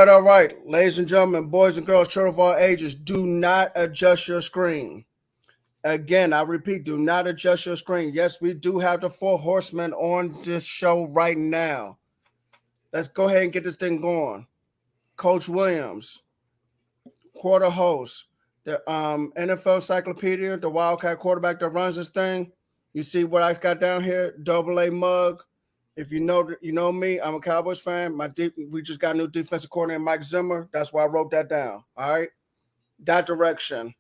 All right. Ladies and gentlemen, boys and girls, children of all ages, do not adjust your screen. Again, I repeat, do not adjust your screen. Yes, we do have the four horsemen on this show right now. Let's go ahead and get this thing going. Coach Williams, quarter host, the NFL Encyclopedia, the Wildcat quarterback that runs this thing. You see what I got down here? Double A mug. If you know me. I'm a Cowboys fan. We just got a new defensive coordinator, Mike Zimmer. That's why I wrote that down. All right, that direction.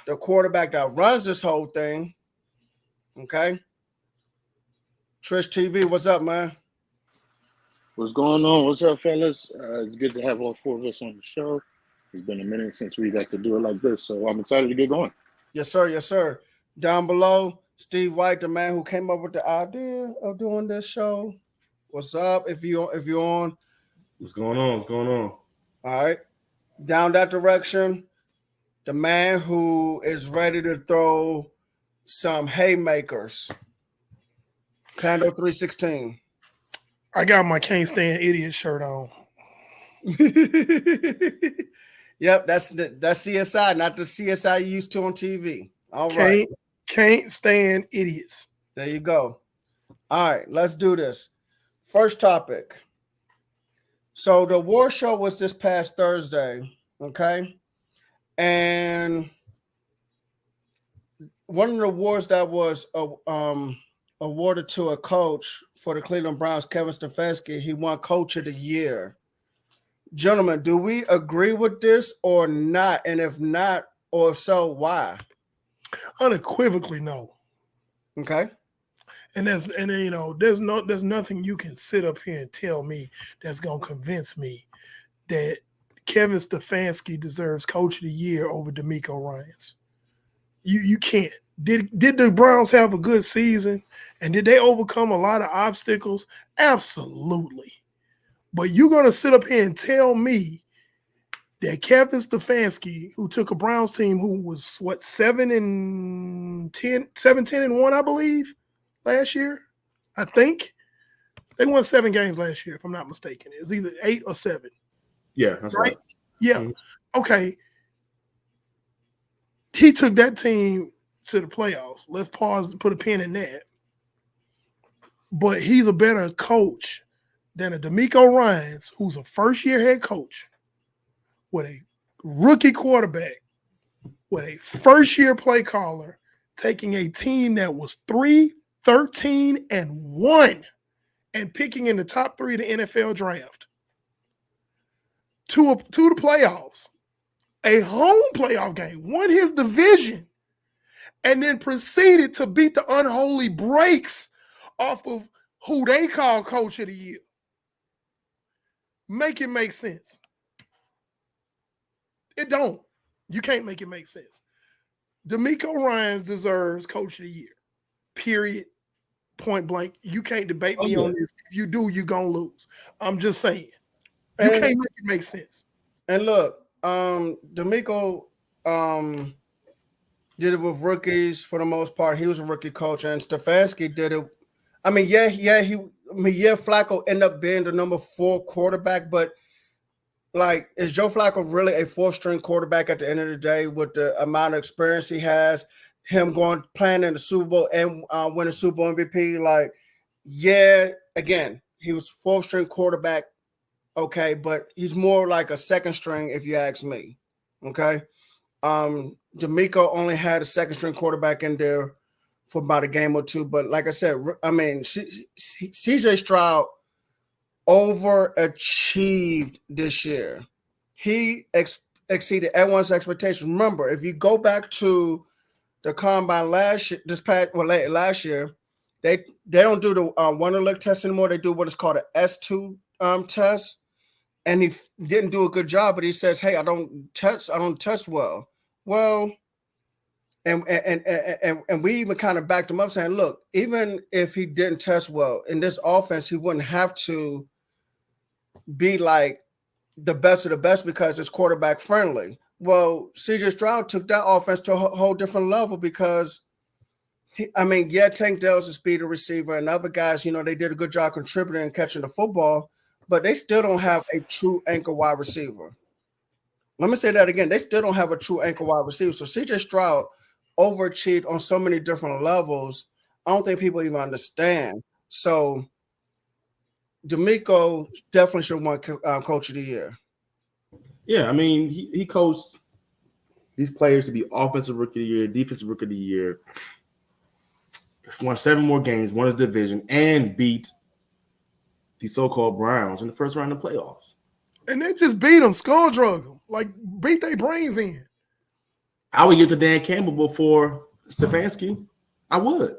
The quarterback that runs this whole thing. Okay, Trish TV, what's up, man? What's going on? What's up, fellas? It's good to have all four of us on the show. It's been a minute since we got to do it like this, so I'm excited to get going. Yes, sir. Yes, sir. Down below, Steve White, the man who came up with the idea of doing this show. What's up? If you're on, what's going on? What's going on? All right. Down that direction, the man who is ready to throw some haymakers. Pando 316. I got my Can't Stand Idiot shirt on. Yep, that's CSI, not the CSI you used to on TV. All right. Can't stand idiots. There you go. All right, let's do this. First topic. So the war show was this past Thursday, okay? And one of the awards that was awarded to a coach for the Cleveland Browns, Kevin Stefanski, he won Coach of the Year. Gentlemen, do we agree with this or not? And if not, or if so, why? Unequivocally, no. Okay. And there's nothing you can sit up here and tell me that's gonna convince me that Kevin Stefanski deserves Coach of the Year over DeMeco Ryans. You can't. Did the Browns have a good season? And did they overcome a lot of obstacles? Absolutely. But you're going to sit up here and tell me that Kevin Stefanski, who took a Browns team who was, 7-10-1, I believe, last year? I think. They won 7 games last year, if I'm not mistaken. It was either 8 or 7. Yeah, that's right. Yeah. Mm-hmm. Okay. He took that team to the playoffs. Let's pause and put a pin in that. But he's a better coach than a DeMeco Ryans, who's a first-year head coach with a rookie quarterback, with a first-year play caller, taking a team that was 3-13-1 and picking in the top 3 of the NFL draft to the playoffs, a home playoff game, won his division, and then proceeded to beat the unholy brakes off of who they call Coach of the Year. Make it make sense. It don't. You can't make it make sense. DeMeco Ryans deserves Coach of the Year. Period. Point blank. You can't debate me on this. If you do, you're going to lose. I'm just saying. You can't make it make sense. And look, DeMeco did it with rookies for the most part. He was a rookie coach, and Stefanski did it. I mean, Flacco ended up being the number 4 quarterback, but like, is Joe Flacco really a 4th-string quarterback at the end of the day with the amount of experience he has? Him playing in the Super Bowl and winning Super Bowl MVP, like, yeah, again, he was 4th-string quarterback, okay, but he's more like a 2nd-string if you ask me, okay? DeMeco only had a 2nd-string quarterback in there for about a game or two. But like I said, I mean, CJ Stroud overachieved this year. He exceeded everyone's expectations. Remember, if you go back to the combine last year, last year, they don't do the Wonder Lick test anymore. They do what is called an S2 test, and he didn't do a good job. But he says, "Hey, I don't test well." Well, and we even kind of backed him up, saying, "Look, even if he didn't test well in this offense, he wouldn't have to be like the best of the best because it's quarterback friendly." Well, CJ Stroud took that offense to a whole different level because, Tank Dell's a speedy receiver, and other guys, they did a good job contributing and catching the football, but they still don't have a true anchor wide receiver. Let me say that again. They still don't have a true anchor wide receiver. So CJ Stroud overachieved on so many different levels. I don't think people even understand. So DeMeco definitely should have won Coach of the Year. Yeah, I mean, he coached these players to be offensive rookie of the year, defensive rookie of the year. He's won 7 more games, won his division, and beat the so-called Browns in the first round of the playoffs. And they just beat them, skull drug them, like beat their brains in. I would give to Dan Campbell before Stefanski. I would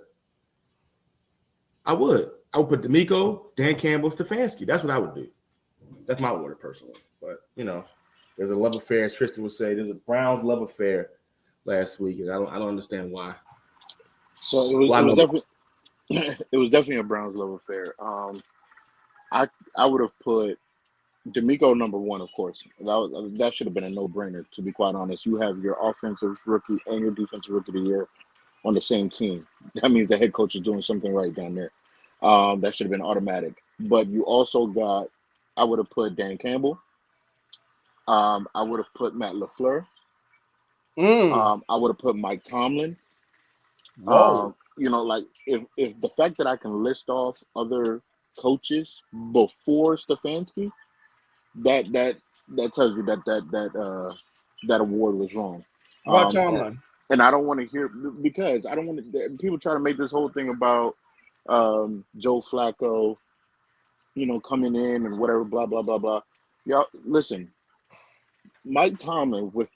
put DeMeco, Dan Campbell, Stefanski. That's what I would do. That's my order personally. But, there's a love affair, as Tristan would say. There's a Browns love affair last week, and I don't understand why. So it was definitely a Browns love affair. I would have put DeMeco number 1, of course. That should have been a no-brainer, to be quite honest. You have your offensive rookie and your defensive rookie of the year on the same team. That means the head coach is doing something right down there. That should have been automatic. But you also got, I would have put Dan Campbell. I would have put Matt LaFleur. I would have put Mike Tomlin. Whoa. If the fact that I can list off other coaches before Stefanski, that tells you that award was wrong. Why Tomlin? And I don't want to hear, because I don't want to. People try to make this whole thing about Joe Flacco, coming in and whatever, blah blah blah blah. Y'all listen. Mike Tomlin, with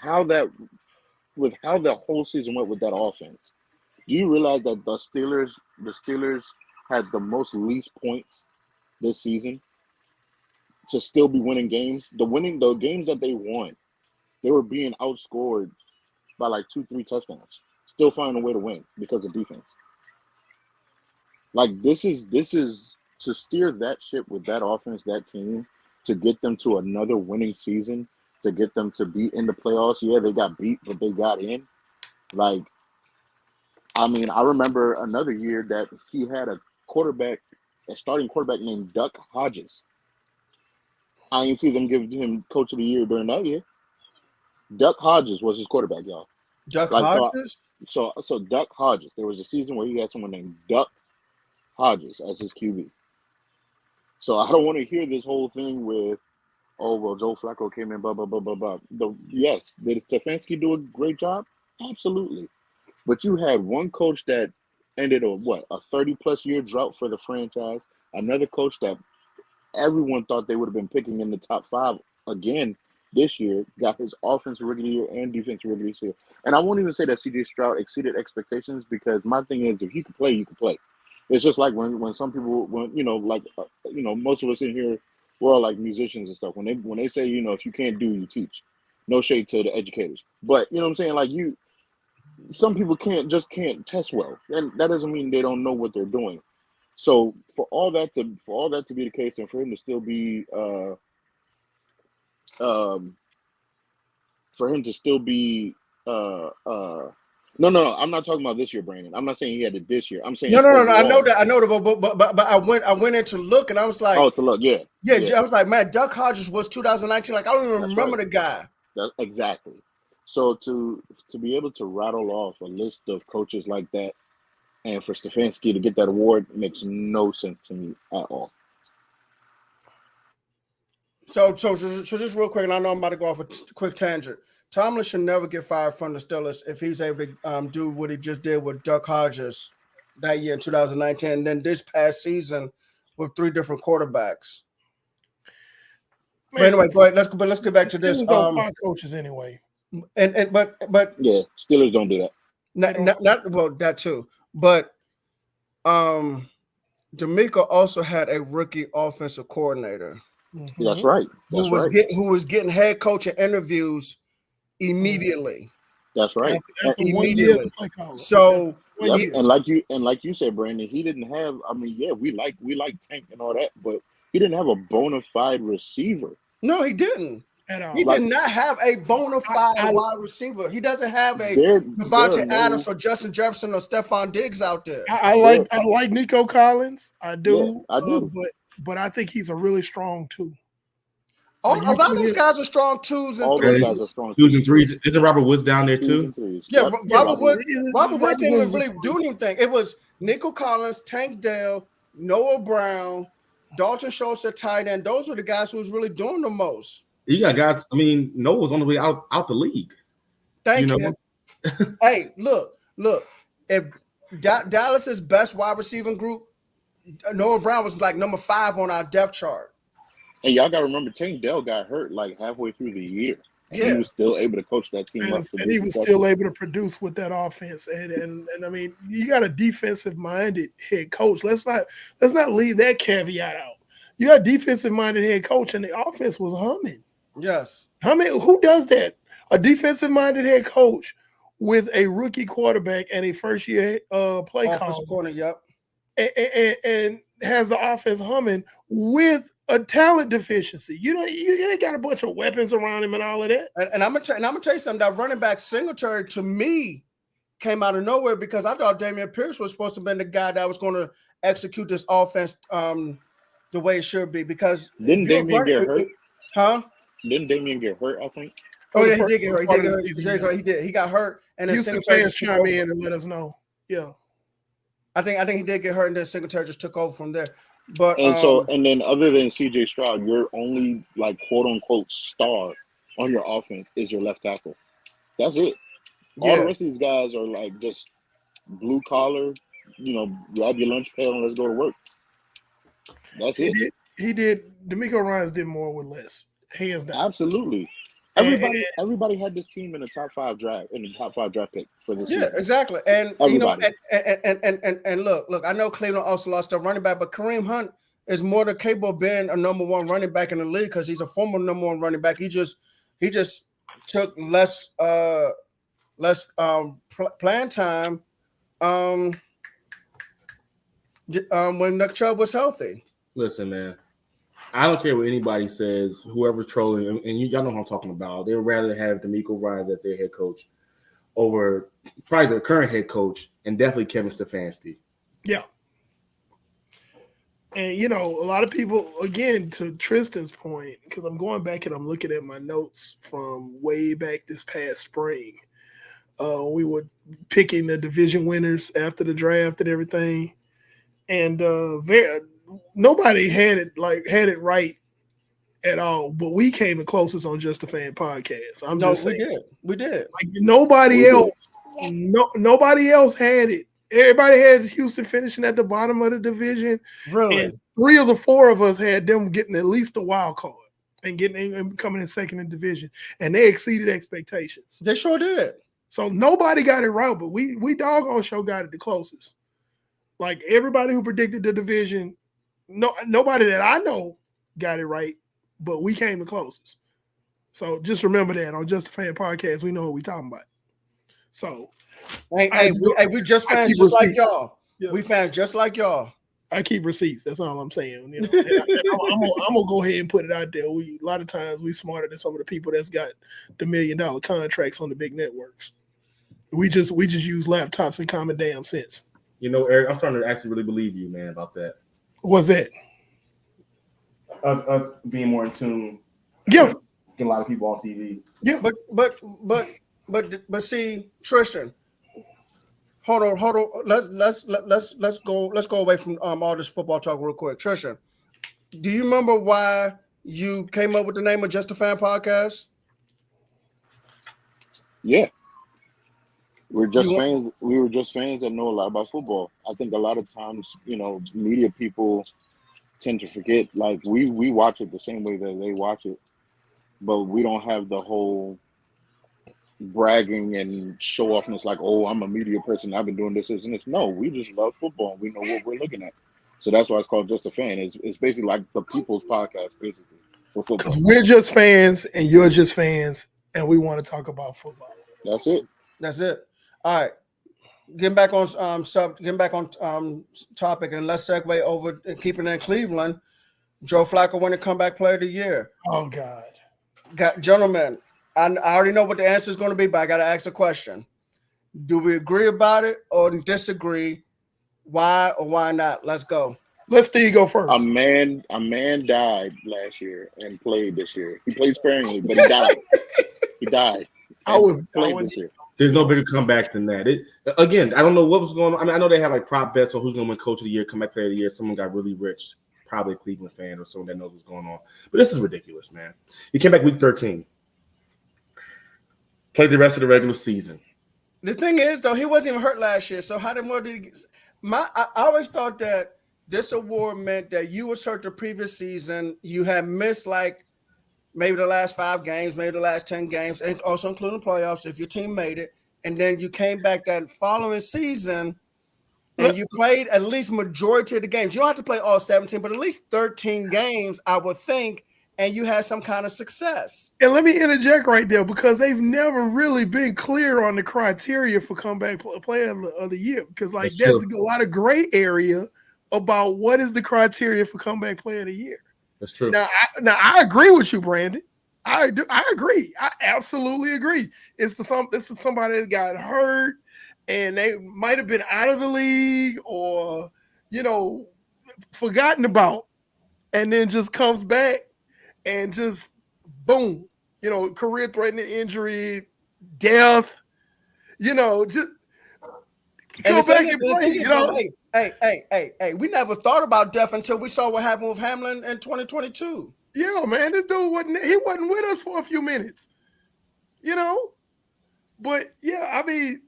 how the whole season went with that offense, do you realize that the Steelers had the least points this season to still be winning games? The games that they won, they were being outscored by like 2-3 touchdowns, still finding a way to win because of defense. Like this is to steer that ship with that offense, that team, to get them to another winning season, to get them to be in the playoffs. Yeah, they got beat, but they got in. I remember another year that he had a starting quarterback named Duck Hodges. I didn't see them give him Coach of the Year during that year. Duck Hodges was his quarterback, y'all. Duck Hodges? So Duck Hodges. There was a season where he had someone named Duck Hodges as his QB. So I don't want to hear this whole thing with, oh, well, Joe Flacco came in, blah, blah, blah, blah, blah. Yes, did Stefanski do a great job? Absolutely. But you had one coach that ended a 30-plus year drought for the franchise. Another coach that everyone thought they would have been picking in the top 5 again this year, got his offensive rookie of the year and defensive rookie of the year. And I won't even say that CJ Stroud exceeded expectations, because my thing is, if you can play, you can play. It's just like when some people, most of us in here, we're all like musicians and stuff. When they say, if you can't do, you teach. No shade to the educators, but you know what I'm saying. Like some people can't test well, and that doesn't mean they don't know what they're doing. So for all that to be the case, and for him to still be No, I'm not talking about this year, Brandon. I'm not saying he had it this year. I'm saying no. I know that, but I went in to look, and I was like, to look, yeah. I was like, man, Duck Hodges was 2019. Like I don't even remember the guy. Exactly. So to be able to rattle off a list of coaches like that, and for Stefanski to get that award, makes no sense to me at all. So just real quick, and I know I'm about to go off a quick tangent. Tomlin should never get fired from the Steelers if he's able to do what he just did with Duck Hodges that year in 2019, and then this past season with 3 different quarterbacks. But anyway, go ahead. Let's get back to this. Steelers don't fire coaches anyway. But Yeah, Steelers don't do that. not well, that too. But D'Amico also had a rookie offensive coordinator. Mm-hmm. That's right. Who was getting head coaching interviews immediately. That's right. After 1 year as a play caller. So Yep. And like you said, Brandon, he didn't have. I mean, yeah, we like Tank and all that, but he didn't have a bona fide receiver. No, he didn't. At all. He did not have a bona fide wide receiver. He doesn't have a Devontae Adams or Justin Jefferson or Stephon Diggs out there. I like Nico Collins. I do. Yeah, I do. But I think he's a really strong two. A lot of these guys are strong 2s and All 3s. those guys are strong 2s and 3s. Isn't Robert Woods down there too? 2s and 3s. Yeah, Yep. Robert Woods didn't even really do anything. It was Nico Collins, Tank Dell, Noah Brown, Dalton Schultz at tight end. Those were the guys who was really doing the most. You got guys. I mean, Noah's on the way out the league. Thank you. Hey, look. If Dallas's best wide receiving group, Noah Brown was like number 5 on our depth chart. And y'all got to remember, Tank Dell got hurt like halfway through the year. Yeah. He was still able to coach that team up. And he was still able to produce with that offense. And I mean, you got a defensive-minded head coach. Let's not leave that caveat out. You got a defensive-minded head coach, and the offense was humming. Yes. Who does that? A defensive-minded head coach with a rookie quarterback and a first-year play Offensive corner, yep. And has the offense humming with a talent deficiency. You ain't got a bunch of weapons around him and all of that. And I'm gonna tell you something. That running back Singletary to me came out of nowhere because I thought Damian Pierce was supposed to be the guy that was going to execute this offense the way it should be. Because didn't Damian get hurt? Huh? Didn't Damian get hurt? I think. Oh yeah, he did get hurt. He did. He got hurt, and then Houston fans chime in and let us know. Yeah. I think he did get hurt, and then Singletary just took over from there. But and then other than CJ Stroud, your only like quote unquote star on your offense is your left tackle. That's it. All the rest of these guys are like just blue collar, grab your lunch pail and let's go to work. That's it. He did. D'Amico Ryans did more with less, hands down. Absolutely. Everybody had this team in the top 5 draft pick for this year. Yeah, exactly. And everybody. And look, I know Cleveland also lost their running back, but Kareem Hunt is more than capable of being a number 1 running back in the league because he's a former number 1 running back. He just took less playing time when Nick Chubb was healthy. Listen, man. I don't care what anybody says, whoever's trolling, and y'all know who I'm talking about. They would rather have D'Amico Ryans as their head coach over probably their current head coach and definitely Kevin Stefanski. Yeah. And, a lot of people, again, to Tristan's point, because I'm going back and I'm looking at my notes from way back this past spring. We were picking the division winners after the draft and everything. And nobody had it right at all, but we came the closest on Just a Fan podcast. We did. Like nobody else had it. Everybody had Houston finishing at the bottom of the division. Really? And 3 of the 4 of us had them getting at least a wild card and coming in second in division, and they exceeded expectations. They sure did. So nobody got it right, but we doggone show got it the closest. Like everybody who predicted the division. Nobody that I know got it right, but we came the closest. So just remember that on Just a Fan podcast, we know what we're talking about. So, we just fans just like y'all. Yeah. We fans just like y'all. I keep receipts. That's all I'm saying. I'm gonna go ahead and put it out there. A lot of times we smarter than some of the people that's got the $1 million contracts on the big networks. We just use laptops and common damn sense. Eric, I'm starting to actually really believe you, man, about that. What's that? Us being more in tune. Yeah. Getting a lot of people on TV. Yeah. But see, Tristan, hold on. Let's go away from all this football talk real quick. Tristan, do you remember why you came up with the name of Just a Fan podcast? Yeah, we're just You want- fans. We were just fans that know a lot about football. I think a lot of times, media people tend to forget. Like we watch it the same way that they watch it, but we don't have the whole bragging and show offness. Like, oh, I'm a media person. I've been doing this, and this. No, we just love football. We know what we're looking at. So that's why it's called Just a Fan. It's basically like the People's Podcast, basically for football. Because we're just fans and you're just fans, and we want to talk about football. That's it. That's it. All right. Getting back on topic, and let's segue over and keeping it in Cleveland. Joe Flacco winning comeback player of the year. Oh God. Gentlemen, I already know what the answer is going to be, but I got to ask a question. Do we agree about it or disagree? Why or why not? Let's go. Let Steve go first. A man died last year and played this year. He played sparingly, but he died. He died. I was Played going. this year. There's no bigger comeback than that. Again, I don't know what was going on. I mean, I know they have like prop bets on who's going to win Coach of the Year, comeback player of the year. Someone got really rich, probably a Cleveland fan or someone that knows what's going on. But this is ridiculous, man. He came back week 13, played the rest of the regular season. The thing is, though, he wasn't even hurt last year. So how did he get? I always thought that this award meant that you was hurt the previous season. You had missed like maybe the last 5 games, maybe the last 10 games, and also including playoffs if your team made it. And then you came back that following season and you played at least majority of the games. You don't have to play all 17, but at least 13 games, I would think, and you had some kind of success. And let me interject right there because they've never really been clear on the criteria for comeback player of the year. Because like there's a lot of gray area about what is the criteria for comeback player of the year. That's true. Now I agree with you, Brandon. I agree. I absolutely agree. It's somebody that got hurt and they might have been out of the league or forgotten about, and then just comes back and just boom, career-threatening injury, death, just come back and play. Hey, we never thought about death until we saw what happened with Hamlin in 2022. Yeah, man, this dude wasn't with us for a few minutes, But yeah, I mean,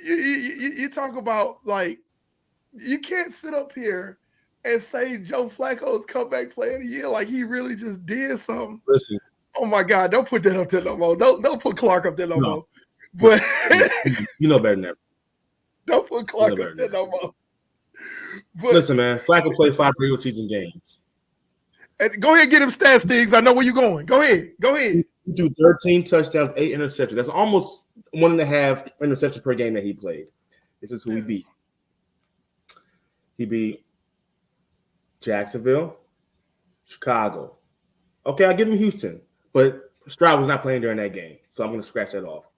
you talk about like you can't sit up here and say Joe Flacco's comeback player of the year like he really just did something. Listen, oh my God, don't put that up there no more. Don't put Clark up there no more. But you know better than that. Don't put Clark up there no more. But, listen, man, Flacco played 5 regular season games. And go ahead and get him stats, Stiggs. I know where you're going. Go ahead. He threw 13 touchdowns, 8 interceptions. That's almost 1.5 interception per game that he played. This is who he beat. He beat Jacksonville, Chicago. Okay, I'll give him Houston, but Stroud was not playing during that game, so I'm going to scratch that off.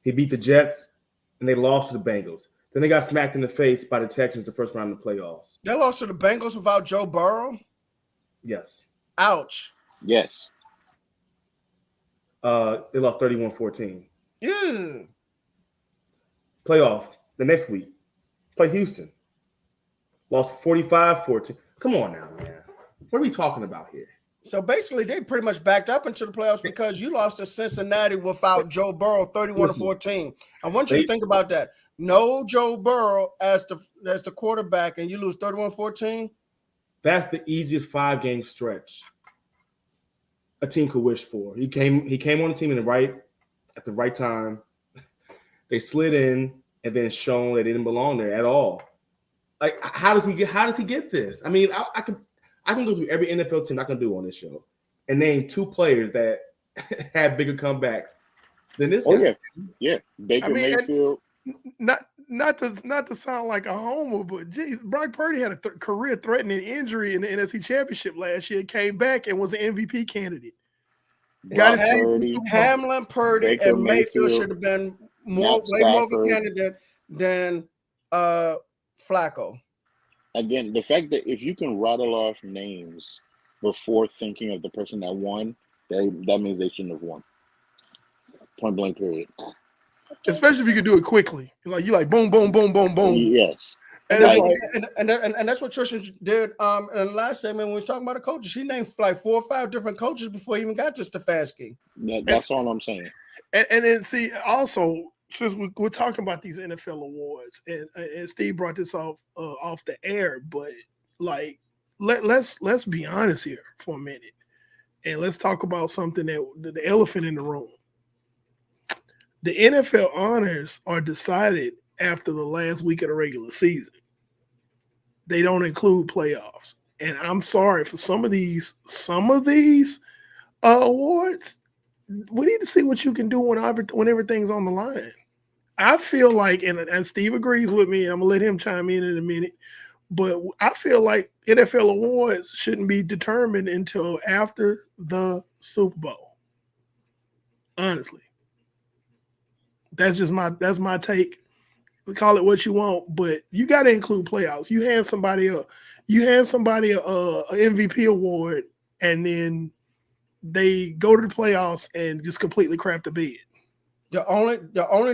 He beat the Jets, and they lost to the Bengals. Then they got smacked in the face by the Texans the first round of the playoffs. They lost to the Bengals without Joe Burrow? Yes. Ouch. Yes. They lost 31-14. Yeah. Playoff the next week. Play Houston. Lost 45-14. Come on now, man. What are we talking about here? So basically, they pretty much backed up into the playoffs because you lost to Cincinnati without Joe Burrow 31-14. I want you to think about that. No Joe Burrow as the quarterback, and you lose 31-14. That's the easiest 5-game stretch a team could wish for. He came on the team at the right time. They slid in and then shown they didn't belong there at all. Like, how does he get this? I mean, I can go through every NFL team I can do on this show and name 2 players that had bigger comebacks than this guy. Yeah. Baker Mayfield. Not to sound like a homer, but geez, Brock Purdy had a career-threatening injury in the NFC Championship last year. Came back and was an MVP candidate. Got his team. Hamlin, Purdy, Baker and Mayfield should have been way more of a candidate than Flacco. Again, the fact that if you can rattle off names before thinking of the person that won, that means they shouldn't have won. Point blank period. Especially if you could do it quickly. You like boom, boom, boom, boom, boom. Yes. And that's what Trisha did in the last segment when we was talking about the coaches. She named like 4 or 5 different coaches before he even got to Stefanski. That's all I'm saying. And then see also since we're talking about these NFL awards, and Steve brought this off the air, but like let's be honest here for a minute, and let's talk about something that the elephant in the room. The NFL honors are decided after the last week of the regular season. They don't include playoffs, and I'm sorry for some of these awards. We need to see what you can do when everything's on the line. I feel like, and Steve agrees with me, and I'm gonna let him chime in a minute. But I feel like NFL awards shouldn't be determined until after the Super Bowl. Honestly, that's my take. Call it what you want, but you got to include playoffs. You hand somebody a MVP award, and then they go to the playoffs and just completely crap the bed. The only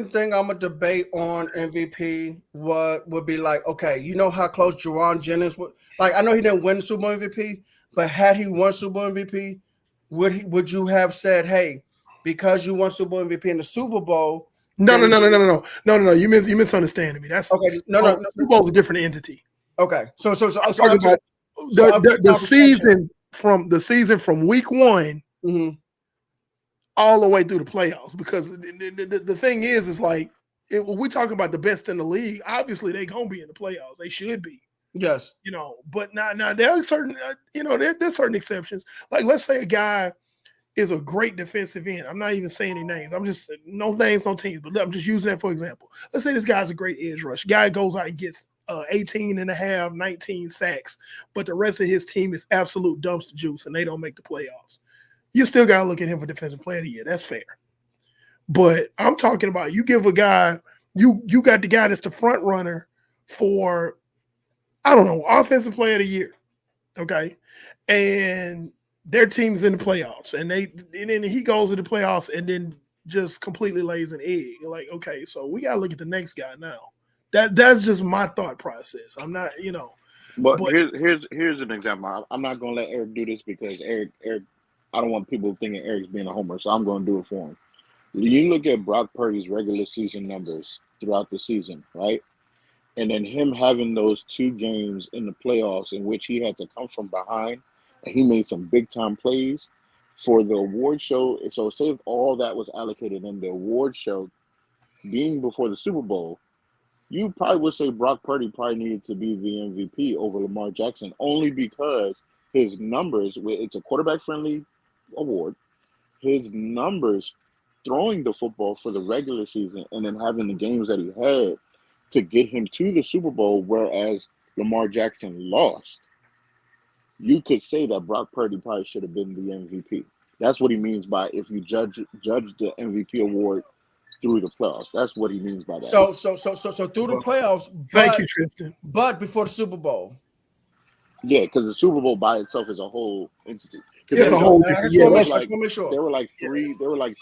thing I'm gonna debate on MVP would be like, okay, you know how close Juwan Jennings would, like, I know he didn't win Super Bowl MVP, but had he won Super Bowl MVP, would you have said, hey, because you won Super Bowl MVP in the Super Bowl? No. You misunderstanding me. That's okay. No. Super Bowl's a different entity. Okay, so the season from week one. Mm-hmm. All the way through the playoffs, because the thing is like when we talking about the best in the league, obviously they gonna be in the playoffs. They should be. Yes. But now there are certain there's certain exceptions. Like let's say a guy is a great defensive end. I'm not even saying any names. I'm just no names, no teams, but I'm just using that for example. Let's say this guy's a great edge rush. Guy goes out and gets 18 and a half, 19 sacks, but the rest of his team is absolute dumpster juice and they don't make the playoffs. You still got to look at him for Defensive Player of the Year. That's fair. But I'm talking about you give a guy, you got the guy that's the front runner for, I don't know, Offensive Player of the Year. Okay. And their team's in the playoffs. And then he goes to the playoffs and then just completely lays an egg. You're like, okay, so we got to look at the next guy now. That's just my thought process. I'm not, But here's an example. I'm not gonna let Eric do this because Eric I don't want people thinking Eric's being a homer, so I'm going to do it for him. You look at Brock Purdy's regular season numbers throughout the season, right? And then him having those 2 games in the playoffs in which he had to come from behind and he made some big time plays for the award show. So say if all that was allocated in the award show being before the Super Bowl, you probably would say Brock Purdy probably needed to be the MVP over Lamar Jackson only because his numbers, it's a quarterback friendly award, his numbers throwing the football for the regular season and then having the games that he had to get him to the Super Bowl, whereas Lamar Jackson lost, you could say that Brock Purdy probably should have been the MVP. That's what he means by if you judge the MVP award through the playoffs. That's what he means by that. So through the playoffs. Thank you, Tristan. But before the Super Bowl. Yeah, because the Super Bowl by itself is a whole entity. It's a whole different. Yeah, there were like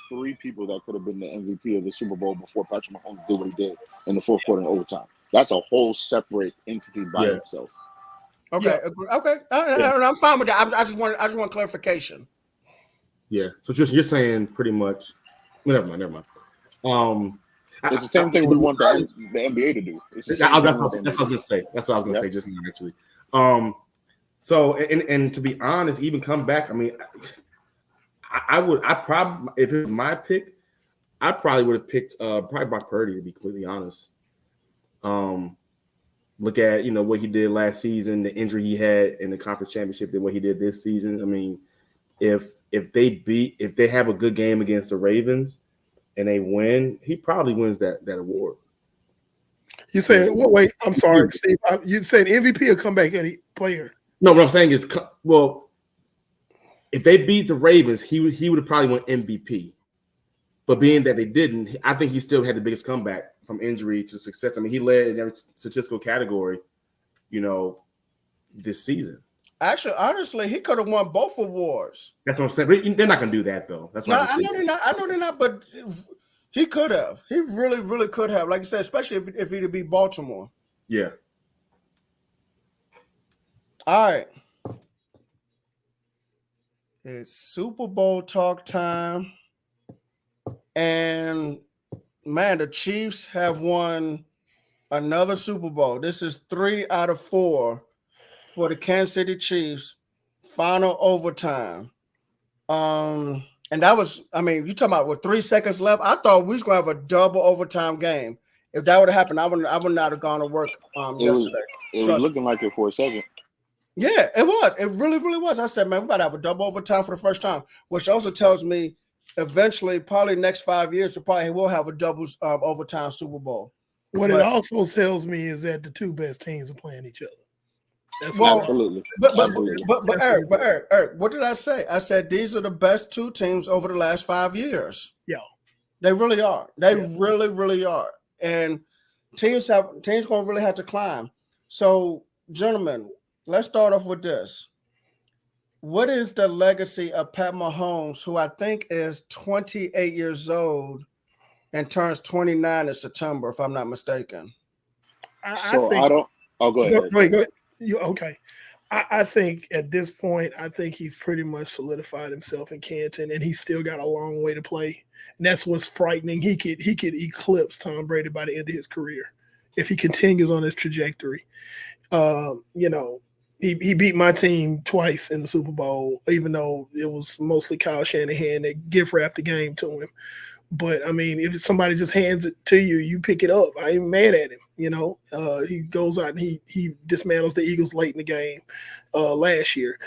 three people that could have been the MVP of the Super Bowl before Patrick Mahomes did what he did in the fourth quarter and overtime. That's a whole separate entity by itself. Okay, okay, I'm fine with that. I just want clarification. Yeah, so just you're saying pretty much. Never mind. It's the same thing we want the NBA to do. That's what I was gonna say. That's what I was gonna say just now, actually. So and to be honest, even come back. I mean, I probably, if it was my pick, I probably would have picked probably Brock Purdy, to be completely honest. Look at what he did last season, the injury he had in the conference championship, than what he did this season. I mean, if they have a good game against the Ravens and they win, he probably wins that award. You saying what? Wait, I'm sorry, Steve. You saying MVP or comeback any player? No, what I'm saying is, well, if they beat the Ravens, he would have probably won MVP. But being that they didn't, I think he still had the biggest comeback from injury to success. I mean, he led in every statistical category, this season. Actually, honestly, he could have won both awards. That's what I'm saying. But they're not going to do that, though. That's why I know they're not, but he could have. He really, really could have. Like you said, especially if he'd beat Baltimore. Yeah. All right. It's Super Bowl talk time. And man, the Chiefs have won another Super Bowl. This is 3 out of 4 for the Kansas City Chiefs. Final overtime. And that was, I mean, you talking about with 3 seconds left. I thought we was gonna have a double overtime game. If that would have happened, I would not have gone to work yesterday. It was looking like it for a second. Yeah, it was. It really, really was. I said, man, we about to have a double overtime for the first time, which also tells me eventually, probably next 5 years, we probably will have a double overtime Super Bowl. What it also tells me is that the two best teams are playing each other. That's absolutely. But Eric, what did I say? I said these are the best 2 teams over the last 5 years. Yeah, they really are. They really, really are. And teams gonna really have to climb. So, gentlemen, let's start off with this. What is the legacy of Pat Mahomes, who I think is 28 years old and turns 29 in September, if I'm not mistaken? Go ahead. Go ahead. Okay. I think at this point, I think he's pretty much solidified himself in Canton, and he's still got a long way to play. And that's what's frightening. He could eclipse Tom Brady by the end of his career if he continues on his trajectory. He beat my team twice in the Super Bowl, even though it was mostly Kyle Shanahan that gift wrapped the game to him. But I mean, if somebody just hands it to you, you pick it up. I ain't mad at him. He goes out and he dismantles the Eagles late in the game last year.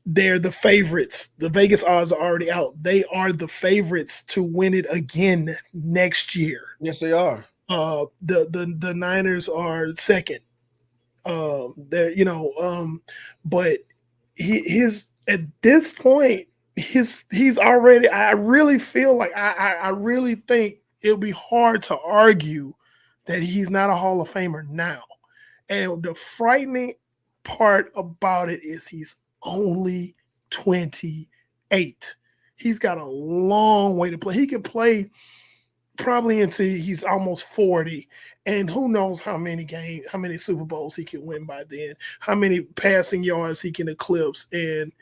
They're the favorites. The Vegas odds are already out. They are the favorites to win it again next year. Yes, they are. The Niners are second. But his at this point. He's already. I really feel like I really think it'll be hard to argue that he's not a Hall of Famer now. And the frightening part about it is he's only 28. He's got a long way to play. He can play probably until he's almost 40. And who knows how many Super Bowls he can win by then, how many passing yards he can eclipse. And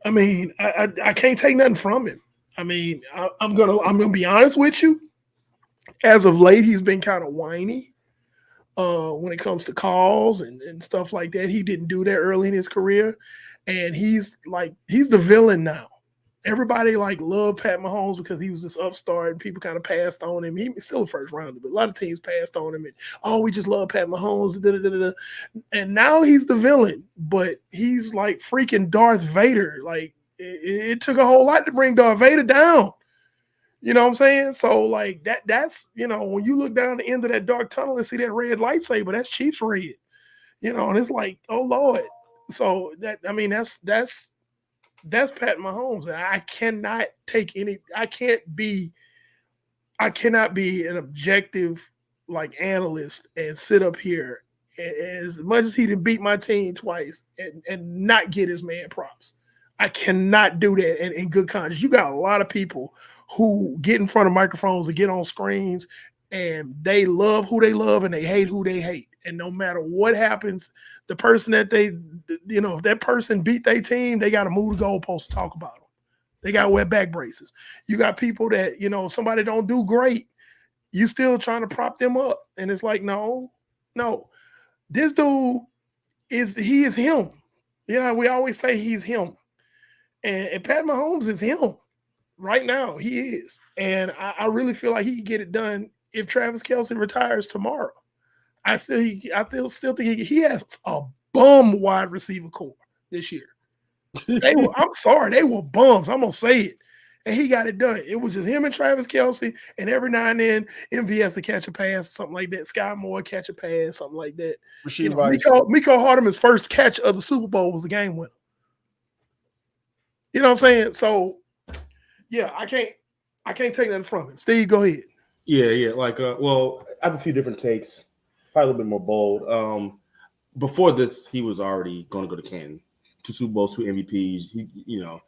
I mean, I can't take nothing from him. I mean, I'm gonna be honest with you. As of late, he's been kind of whiny when it comes to calls and stuff like that. He didn't do that early in his career, and he's the villain now. Everybody loved Pat Mahomes because he was this upstart, and people kind of passed on him. He's still a first rounder, but a lot of teams passed on him. And we just love Pat Mahomes. And now he's the villain, but he's like freaking Darth Vader. Like it took a whole lot to bring Darth Vader down. You know what I'm saying? So that's when you look down the end of that dark tunnel and see that red lightsaber, that's Chiefs red. And it's like, oh Lord. So that's Pat Mahomes. And I cannot be an objective analyst and sit up here as much as he didn't beat my team twice and not get his man props. I cannot do that in good conscience. You got a lot of people who get in front of microphones and get on screens and they love who they love and they hate who they hate. And no matter what happens, the person that if that person beat their team, they got to move the goalpost to talk about them. They got to wear back braces. You got people that, somebody don't do great, you still trying to prop them up. And it's like, no, this dude is him. We always say he's him. And Pat Mahomes is him right now. He is. And I really feel like he can get it done if Travis Kelce retires tomorrow. I still think he has a bum wide receiver core this year. I'm sorry, they were bums. I'm gonna say it, and he got it done. It was just him and Travis Kelce, and every now and then MVS to catch a pass, something like that. Sky Moore catch a pass, something like that. Mecole Hardman's first catch of the Super Bowl was the game winner. You know what I'm saying? So, yeah, I can't take nothing from him. Steve, go ahead. Yeah. I have a few different takes. Probably a little bit more bold. Before this, he was already going to go to Canton. 2 Super Bowls, 2 MVPs.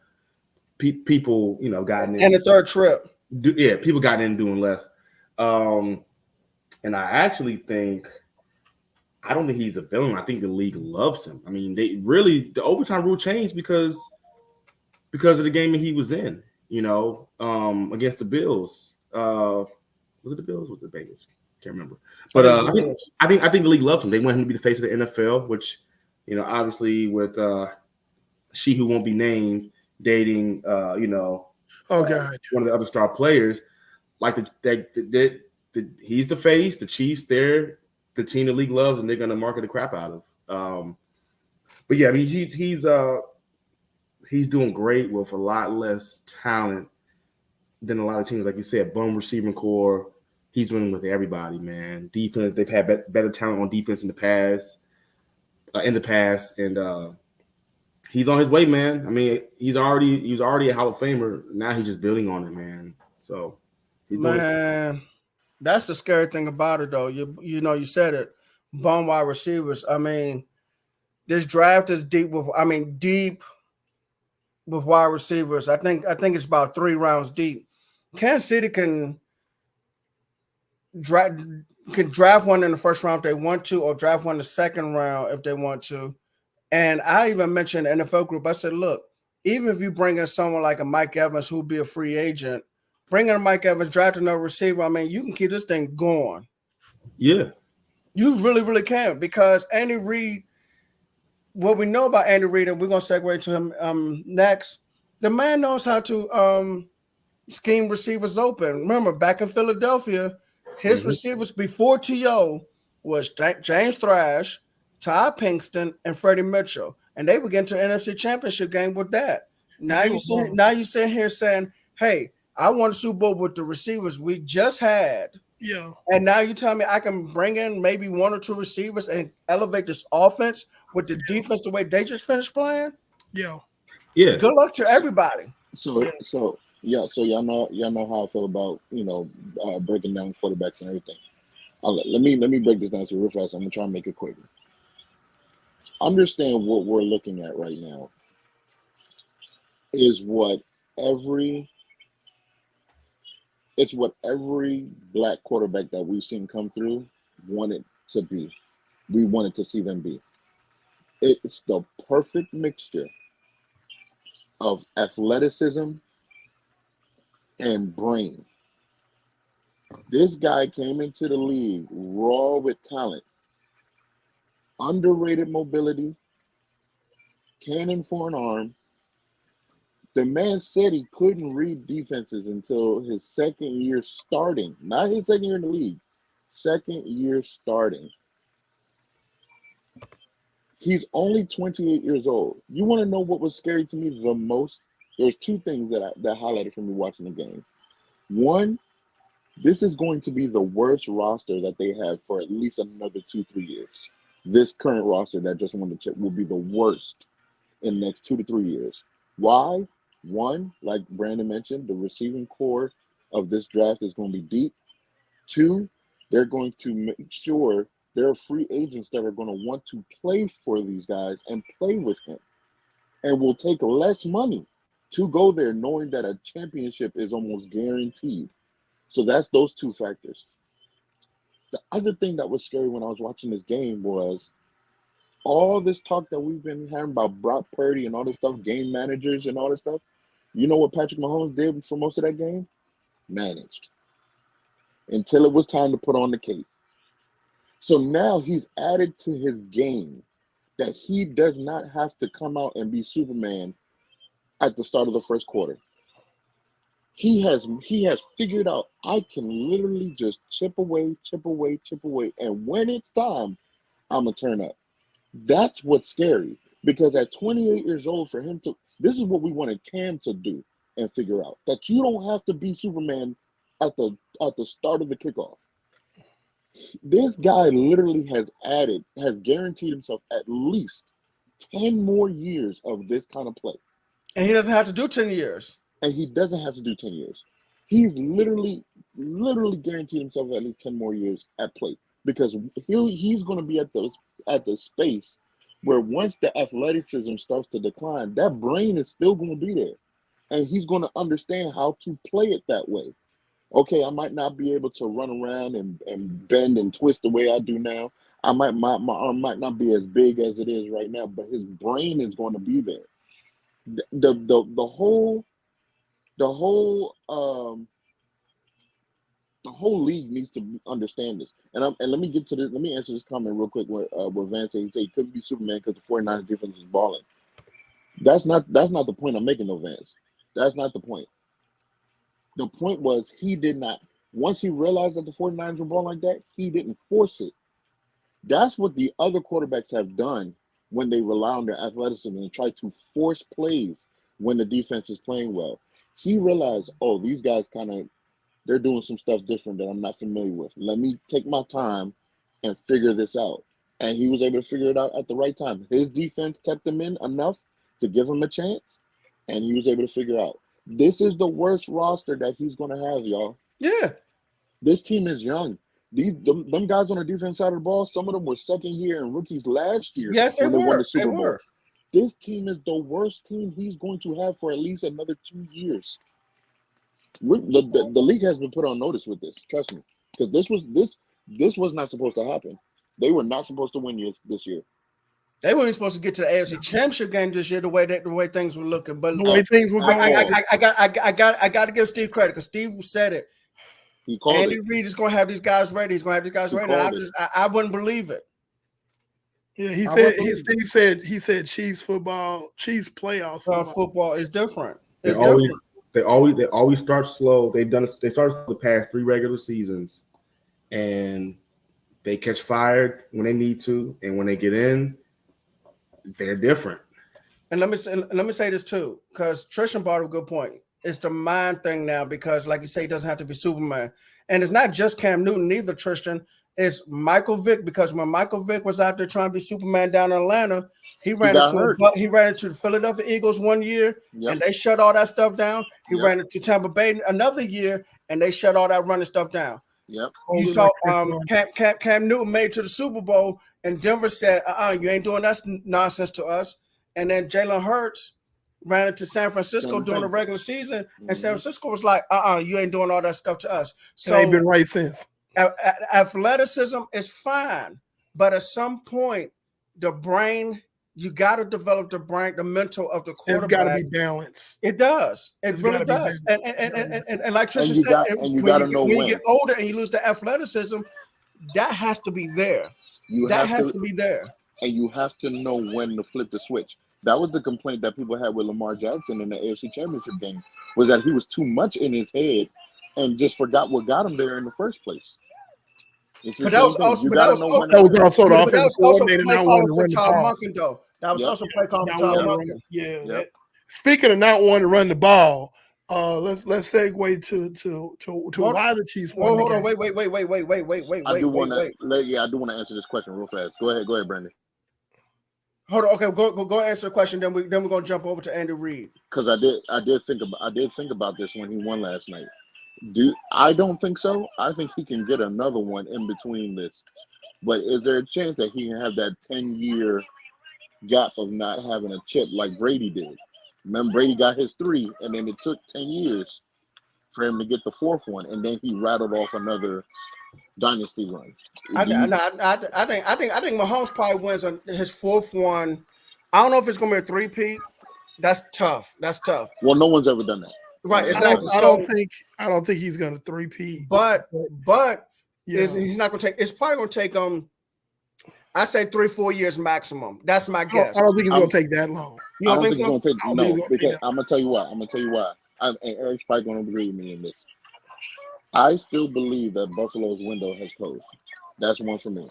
People, gotten in. And a third trip. People got in doing less. And I actually think, I don't think he's a villain. I think the league loves him. I mean, the overtime rule changed because of the game that he was in. against the Bills. Was it the Bills? Was it the Bengals? Can't remember. I But think it's the Bills. I think the league loves him. They want him to be the face of the NFL, which obviously with she who won't be named dating Oh God. one of the other star players, like he's the face. The Chiefs, they're the team the league loves, and they're going to market the crap out of. But yeah, I mean he's doing great with a lot less talent than a lot of teams. Like you said, bum receiving core. He's winning with everybody, man. Defense, they've had better talent on defense in the past, and he's on his way, man. I mean, he was already a Hall of Famer. Now he's just building on it, man. So, Man, that's the scary thing about it, though. You said it, bum wide receivers. I mean, this draft is deep with wide receivers. I think it's about 3 rounds deep. Kansas City can draft one in the first round if they want to, or draft one in the second round if they want to. And I even mentioned the NFL group. I said, look, even if you bring in someone like a Mike Evans who'll be a free agent, bring in Mike Evans, draft another receiver. I mean, you can keep this thing going. Yeah. You really, really can, because Andy Reid, what we know about Andy Reid, and we're going to segue to him next, the man knows how to scheme receivers open. Remember, back in Philadelphia, his receivers before T.O. was James Thrash, Todd Pinkston, and Freddie Mitchell. And they would get into an NFC Championship game with that. Now you sit here saying, hey, I won a Super Bowl with the receivers we just had. Yeah. And now you tell me I can bring in maybe 1 or 2 receivers and elevate this offense with the defense the way they just finished playing? Yeah. Yeah. Good luck to everybody. So y'all know how I feel about breaking down quarterbacks and everything. Let me break this down to you real fast. I'm gonna try and make it quicker. Understand what we're looking at right now is what every black quarterback that we've seen come through wanted to be. We wanted to see them be. It's the perfect mixture of athleticism and brain. This guy came into the league raw with talent, underrated mobility, cannon for an arm. The man said he couldn't read defenses until his second year starting, not his second year in the league, second year starting. He's only 28 years old. You want to know what was scary to me the most? There's 2 things that highlighted for me watching the game. One, this is going to be the worst roster that they have for at least another 2-3 years. This current roster that just won the chip will be the worst in the next 2 to 3 years. Why? One, like Brandon mentioned, the receiving core of this draft is going to be deep. 2, they're going to make sure there are free agents that are going to want to play for these guys and play with him, and will take less money to go there knowing that a championship is almost guaranteed. So that's those 2 factors. The other thing that was scary when I was watching this game was all this talk that we've been hearing about Brock Purdy and all this stuff, game managers and all this stuff. You know what Patrick Mahomes did for most of that game? Managed. Until it was time to put on the cape. So now he's added to his game that he does not have to come out and be Superman at the start of the first quarter. He has figured out I can literally just chip away, and when it's time, I'm gonna turn up. That's what's scary, because at 28 years old, for him to, this is what we wanted Cam to do and figure out, that you don't have to be Superman at the start of the kickoff. This guy literally has guaranteed himself at least 10 more years of this kind of play. And he doesn't have to do 10 years. And he doesn't have to do 10 years. He's literally guaranteed himself at least 10 more years at play, because he's going to be at the space where once the athleticism starts to decline, that brain is still going to be there. And he's going to understand how to play it that way. Okay, I might not be able to run around and bend and twist the way I do now. My arm might not be as big as it is right now, but his brain is going to be there. The whole the whole league needs to understand this. And let me get to this. Let me answer this comment real quick. Where Vance said he couldn't be Superman because the 49ers defense is balling. That's not the point I'm making, no, Vance. That's not the point. The point was he did not. Once he realized that the 49ers were balling like that, he didn't force it. That's what the other quarterbacks have done when they rely on their athleticism and try to force plays when the defense is playing well. He realized, oh, these guys they're doing some stuff different that I'm not familiar with. Let me take my time and figure this out. And he was able to figure it out at the right time. His defense kept him in enough to give him a chance, and he was able to figure out. This is the worst roster that he's going to have, y'all. Yeah. This team is young. Them guys on the defense side of the ball, some of them were second year and rookies last year. Yes, they when they won were. the Super They Bowl. were. This team is the worst team he's going to have for at least another 2 years. The league has been put on notice with this. Trust me, because this was not supposed to happen. They were not supposed to win this year. They weren't supposed to get to the AFC Championship game this year the way things were looking. But The way things were going. I got to give Steve credit because Steve said it. He called Andy it. Reid is going to have these guys ready. He's going to have these guys ready. And I wouldn't believe it. Yeah, he said Chiefs football, Chiefs playoffs Football is different. They It's different. always start slow. They started the past 3 regular seasons, and they catch fire when they need to, and when they get in, they're different. And let me say this too, because Trishan brought up a good point. It's the mind thing now, because like you say, it doesn't have to be Superman. And it's not just Cam Newton either, Tristan. It's Michael Vick, because when Michael Vick was out there trying to be Superman down in Atlanta, he ran into the Philadelphia Eagles one year, and they shut all that stuff down. He ran into Tampa Bay another year, and they shut all that running stuff down. Yep. You saw Cam Newton made to the Super Bowl, and Denver said, you ain't doing that nonsense to us. And then Jalen Hurts ran into San Francisco during the regular season, and San Francisco was like, you ain't doing all that stuff to us. So ain't been right since. Athleticism is fine, but at some point, the brain, you got to develop the mental of the quarterback. It's got to be balanced. It does. It really does. And like Trisha said, when you get older and you lose the athleticism, that has to be there. That has to be there. And you have to know when to flip the switch. That was the complaint that people had with Lamar Jackson in the AFC Championship game, was that he was too much in his head and just forgot what got him there in the first place. But that was also the offensive coordinator not wanting to run the ball. That was also play call for Todd Monken. Yeah. Speaking of not wanting to run the ball, let's segue to why the Chiefs won. Hold on, wait. I do want to answer this question real fast. Go ahead, Brandon. Hold on, okay, go answer the question. Then we're gonna jump over to Andy Reid. Because I did think about this when he won last night. I don't think so. I think he can get another one in between this. But is there a chance that he can have that 10-year gap of not having a chip like Brady did? Remember, Brady got his 3, and then it took 10 years for him to get the 4th one, and then he rattled off another dynasty run. I think Mahomes probably wins on his 4th one. I don't know if it's gonna be a 3-peat. That's tough. Well, no one's ever done that. Right, exactly. I don't think he's gonna 3-peat. But he's not gonna take. It's probably gonna take I say 3-4 years maximum. That's my guess. I don't think it's gonna take that long. You don't think it's gonna take because I'm gonna tell you why. And Eric's probably gonna agree with me in this. I still believe that Buffalo's window has closed. That's one for me.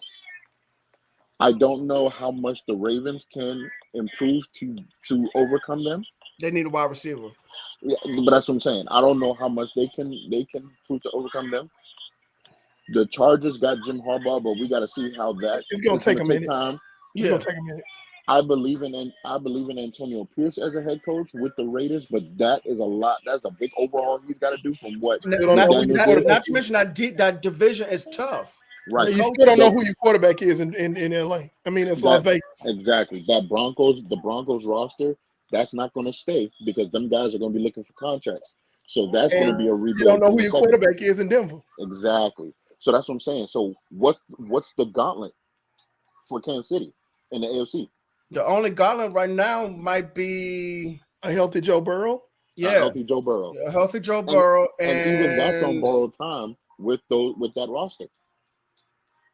I don't know how much the Ravens can improve to overcome them. They need a wide receiver. Yeah, but that's what I'm saying. I don't know how much they can improve to overcome them. The Chargers got Jim Harbaugh, but we got to see how that. It's gonna take a minute. Time. It's gonna take a minute. I believe in Antonio Pierce as a head coach with the Raiders, but that is a lot. That's a big overhaul he's got to do from what. Not to mention that division is tough. Right. You still don't know who your quarterback is in LA. I mean, it's Las Vegas. Exactly. The Broncos roster, that's not going to stay because them guys are going to be looking for contracts. So that's going to be a rebuild. You don't know who your quarterback is in Denver. Exactly. So that's what I'm saying. So what's the gauntlet for Kansas City in the AFC? The only gauntlet right now might be a healthy Joe Burrow. Yeah, healthy Joe Burrow, a healthy Joe and Burrow, even that's on and borrowed time with that roster.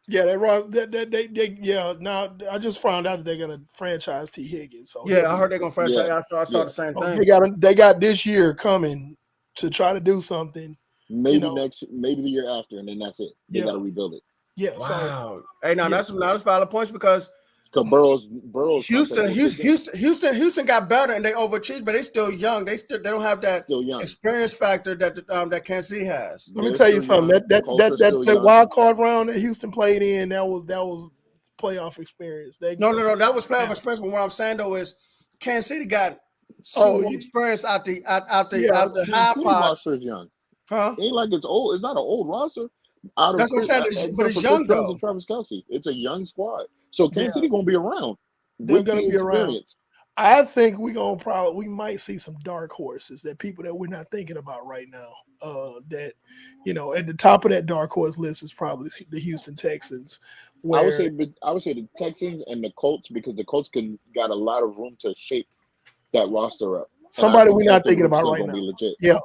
Yeah, that Ross, they yeah. Now I just found out that they're gonna franchise T Higgins. So yeah, I heard they're gonna franchise. Yeah, I saw yeah. the same so thing. they got this year coming to try to do something. Maybe know, maybe the year after, and then that's it. They Yeah. got to rebuild it. Yeah. So Wow. Hey, now Yeah. that's valid points because Because Burrow's contract will kick in. Houston got better and they overachieved, but they still young. They don't have that Still young. experience factor that Kansas City has. let me They're tell you still something. young. The culture's still That young. wild card round that Houston played in, that was playoff experience. No, that was playoff experience. But what I'm saying though is Kansas City got Oh, Super Bowl experience out the Yeah. out the Kansas high City pots. roster is young. Huh? Ain't like it's old. It's not an old roster. Out of That's what I'm saying. except But it's for young Chris Jones though. and Travis Kelce, it's a young squad. So Kansas Yeah. City gonna be around They're with gonna the be around. experience. I think we might see some dark horses, that people that we're not thinking about right now. That at the top of that dark horse list is probably the Houston Texans. I would say the Texans and the Colts, because the Colts got a lot of room to shape that roster up. And I somebody think we're not Anthony thinking about Richardson right gonna now. be legit. Yeah.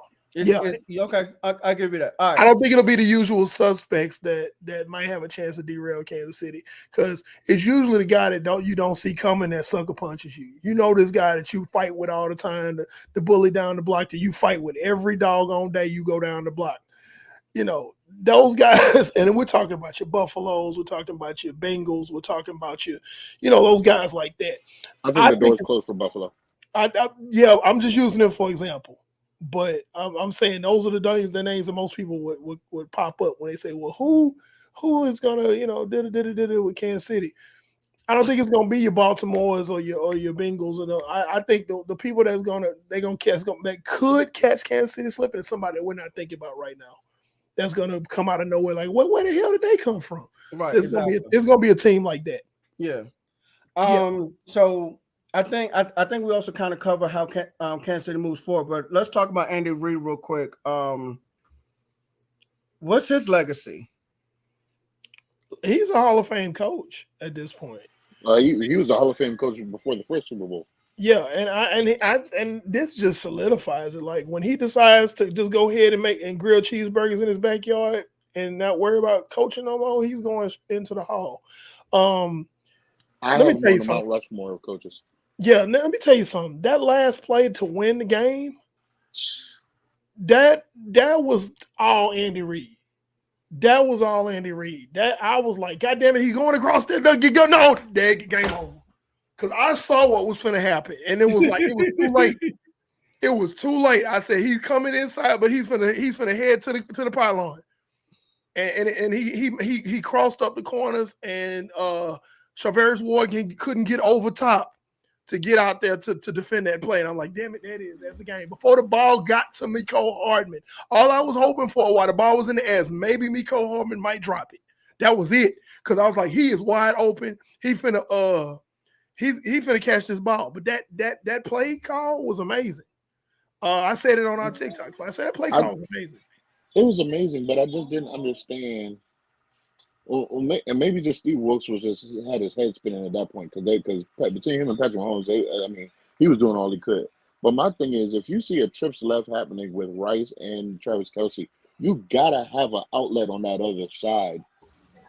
Okay, I give you that. All I right. don't think it'll be the usual suspects that might have a chance to derail Kansas City, because it's usually the guy that you don't see coming that sucker punches you. You know, this guy that you fight with all the time, the bully down the block that you fight with every doggone day you go down the block. Those guys, and we're talking about your Buffaloes, we're talking about your Bengals, we're talking about your, those guys like that. I think the door's closed for Buffalo. I'm just using them for example. But I'm saying those are the names that most people would pop up when they say, well, who is gonna did with Kansas City? I don't think it's gonna be your Baltimores or your Bengals. I think the people that could catch Kansas City slipping is somebody that we're not thinking about right now. That's gonna come out of nowhere. Like, where the hell did they come from? Right. It's gonna be a team like that. Yeah. So I think we also kind of cover how Kansas City moves forward, but let's talk about Andy Reid real quick. What's his legacy? He's a Hall of Fame coach at this point. He was a Hall of Fame coach before the first Super Bowl. Yeah, and this just solidifies it. Like, when he decides to just go ahead and grill cheeseburgers in his backyard and not worry about coaching no more, he's going into the Hall. I Let me have tell you him on the something. Mount Rushmore of coaches. Yeah, let me tell you something. That last play to win the game, that was all Andy Reid. That was all Andy Reid. That I was like, God damn it, he's going across there. No, game over. Because I saw what was going to happen, and it was like it was too late. It was too late. I said he's coming inside, but he's gonna head to the pylon, and he crossed up the corners, and Charvarius Ward couldn't get over top to get out there to defend that play. And I'm like, damn it, that's the game. Before the ball got to Mecole Hardman, all I was hoping for while the ball was in the air, maybe Mecole Hardman might drop it. That was it. Because I was like, he is wide open. He finna catch this ball. But that play call was amazing. I said it on our TikTok. I said that play call was amazing. It was amazing, but I just didn't understand. And maybe just Steve Wilkes had his head spinning at that point, because between him and Patrick Mahomes, he was doing all he could. But my thing is, if you see a trips left happening with Rice and Travis Kelce, you gotta have an outlet on that other side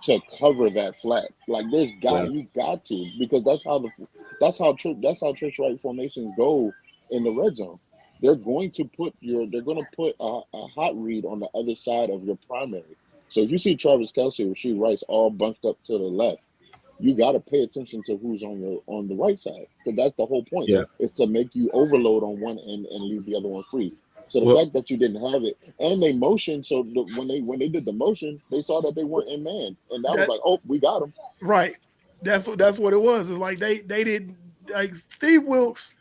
to cover that flat. Like, you got to, because that's how trips right formations go in the red zone. They're going to put a hot read on the other side of your primary. So if you see Travis Kelce or Rasheed Rice all bunched up to the left, you got to pay attention to who's on the right side, because that's the whole point. Yeah. Is to make you overload on one end and leave the other one free. So the fact that you didn't have it, and they motioned, so when they did the motion, they saw that they weren't in man, and that was like, oh, we got them. Right. That's what it was. It's like they did, like, Steve Wilkes,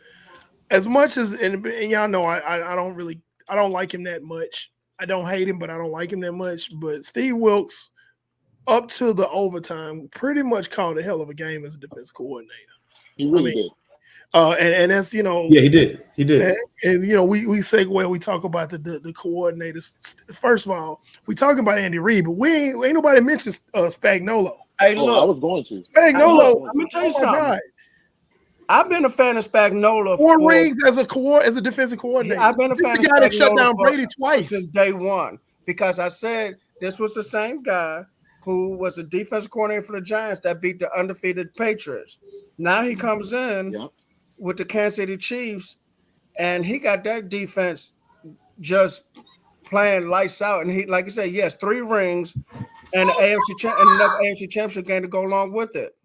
as much as and y'all know I don't like him that much. I don't hate him, but I don't like him that much. But Steve Wilkes, up to the overtime, pretty much called a hell of a game as a defense coordinator. He really did. And that's, yeah, he did. And we segue, we talk about the coordinators. First of all, we talk about Andy Reid, but ain't nobody mentions Spagnuolo. Hey, I look, was going to. Spagnuolo, let me tell you oh my something. God. I've been a fan of Spagnuolo 4 for. rings as a defensive coordinator. I've been a This fan is of the guy that shut Spagnuolo down Brady twice. since day one because I said this was the same guy who was a defensive coordinator for the Giants that beat the undefeated Patriots. Now he comes in Yep. with the Kansas City Chiefs, and he got that defense just playing lights out. And he, like you said, yes, 3 rings and and enough AFC Championship game to go along with it.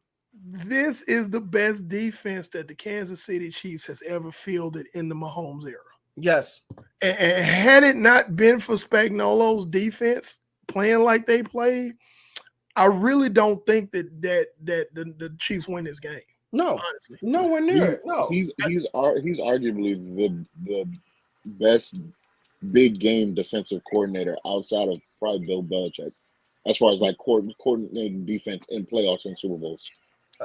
This is the best defense that the Kansas City Chiefs has ever fielded in the Mahomes era. Yes. And had it not been for Spagnuolo's defense playing like they played, I really don't think that the Chiefs win this game. No, honestly. nowhere near it. No. He's arguably the best big game defensive coordinator outside of probably Bill Belichick, as far as like coordinating defense in playoffs and Super Bowls.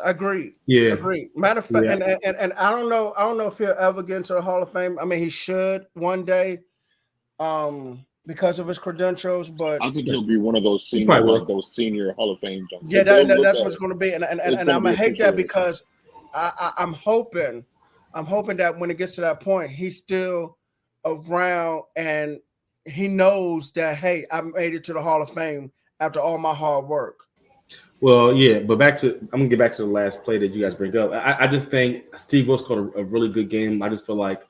Agreed. Yeah. Agreed. Matter of fact, Yeah. and I don't know if he'll ever get into the Hall of Fame. I mean, he should one day, because of his credentials. But I think he'll be one of those He senior, probably will. like those senior Hall of Fame junkies. yeah, They'll look that's at what it's it. going to be. And It's I'm gonna gonna be hate that appreciated. because I'm hoping that when it gets to that point, he's still around and he knows that, hey, I made it to the Hall of Fame after all my hard work. Well, yeah, but I'm gonna get back to the last play that you guys bring up. I just think Steve Wilkes called a really good game. I just feel like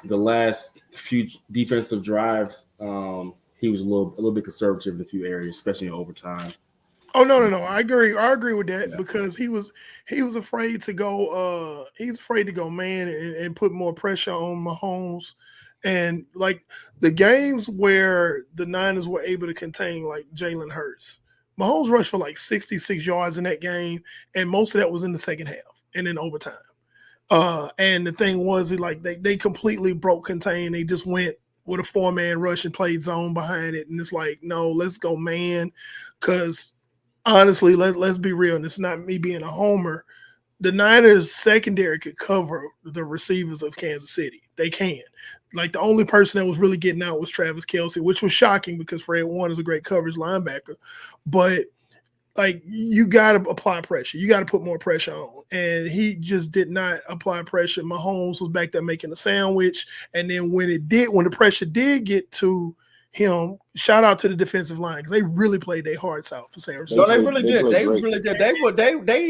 the last few defensive drives, he was a little bit conservative in a few areas, especially in overtime. Oh no. I agree with that because he was afraid to go he's afraid to go man and put more pressure on Mahomes. And like the games where the Niners were able to contain like Jalen Hurts, Mahomes rushed for like 66 yards in that game, and most of that was in the second half and in overtime. And the thing was, they completely broke contain. They just went with a 4-man rush and played zone behind it. And it's like, no, let's go man. Because honestly, let's be real. And it's not me being a homer. The Niners secondary could cover the receivers of Kansas City. They can. Like the only person that was really getting out was Travis Kelce, which was shocking because Fred Warner is a great coverage linebacker. But like you got to apply pressure. You got to put more pressure on. And he just did not apply pressure. Mahomes was back there making a sandwich. And then when the pressure did get to him, shout out to the defensive line because they really played their hearts out for San Francisco. No, they really did. They great. really did. They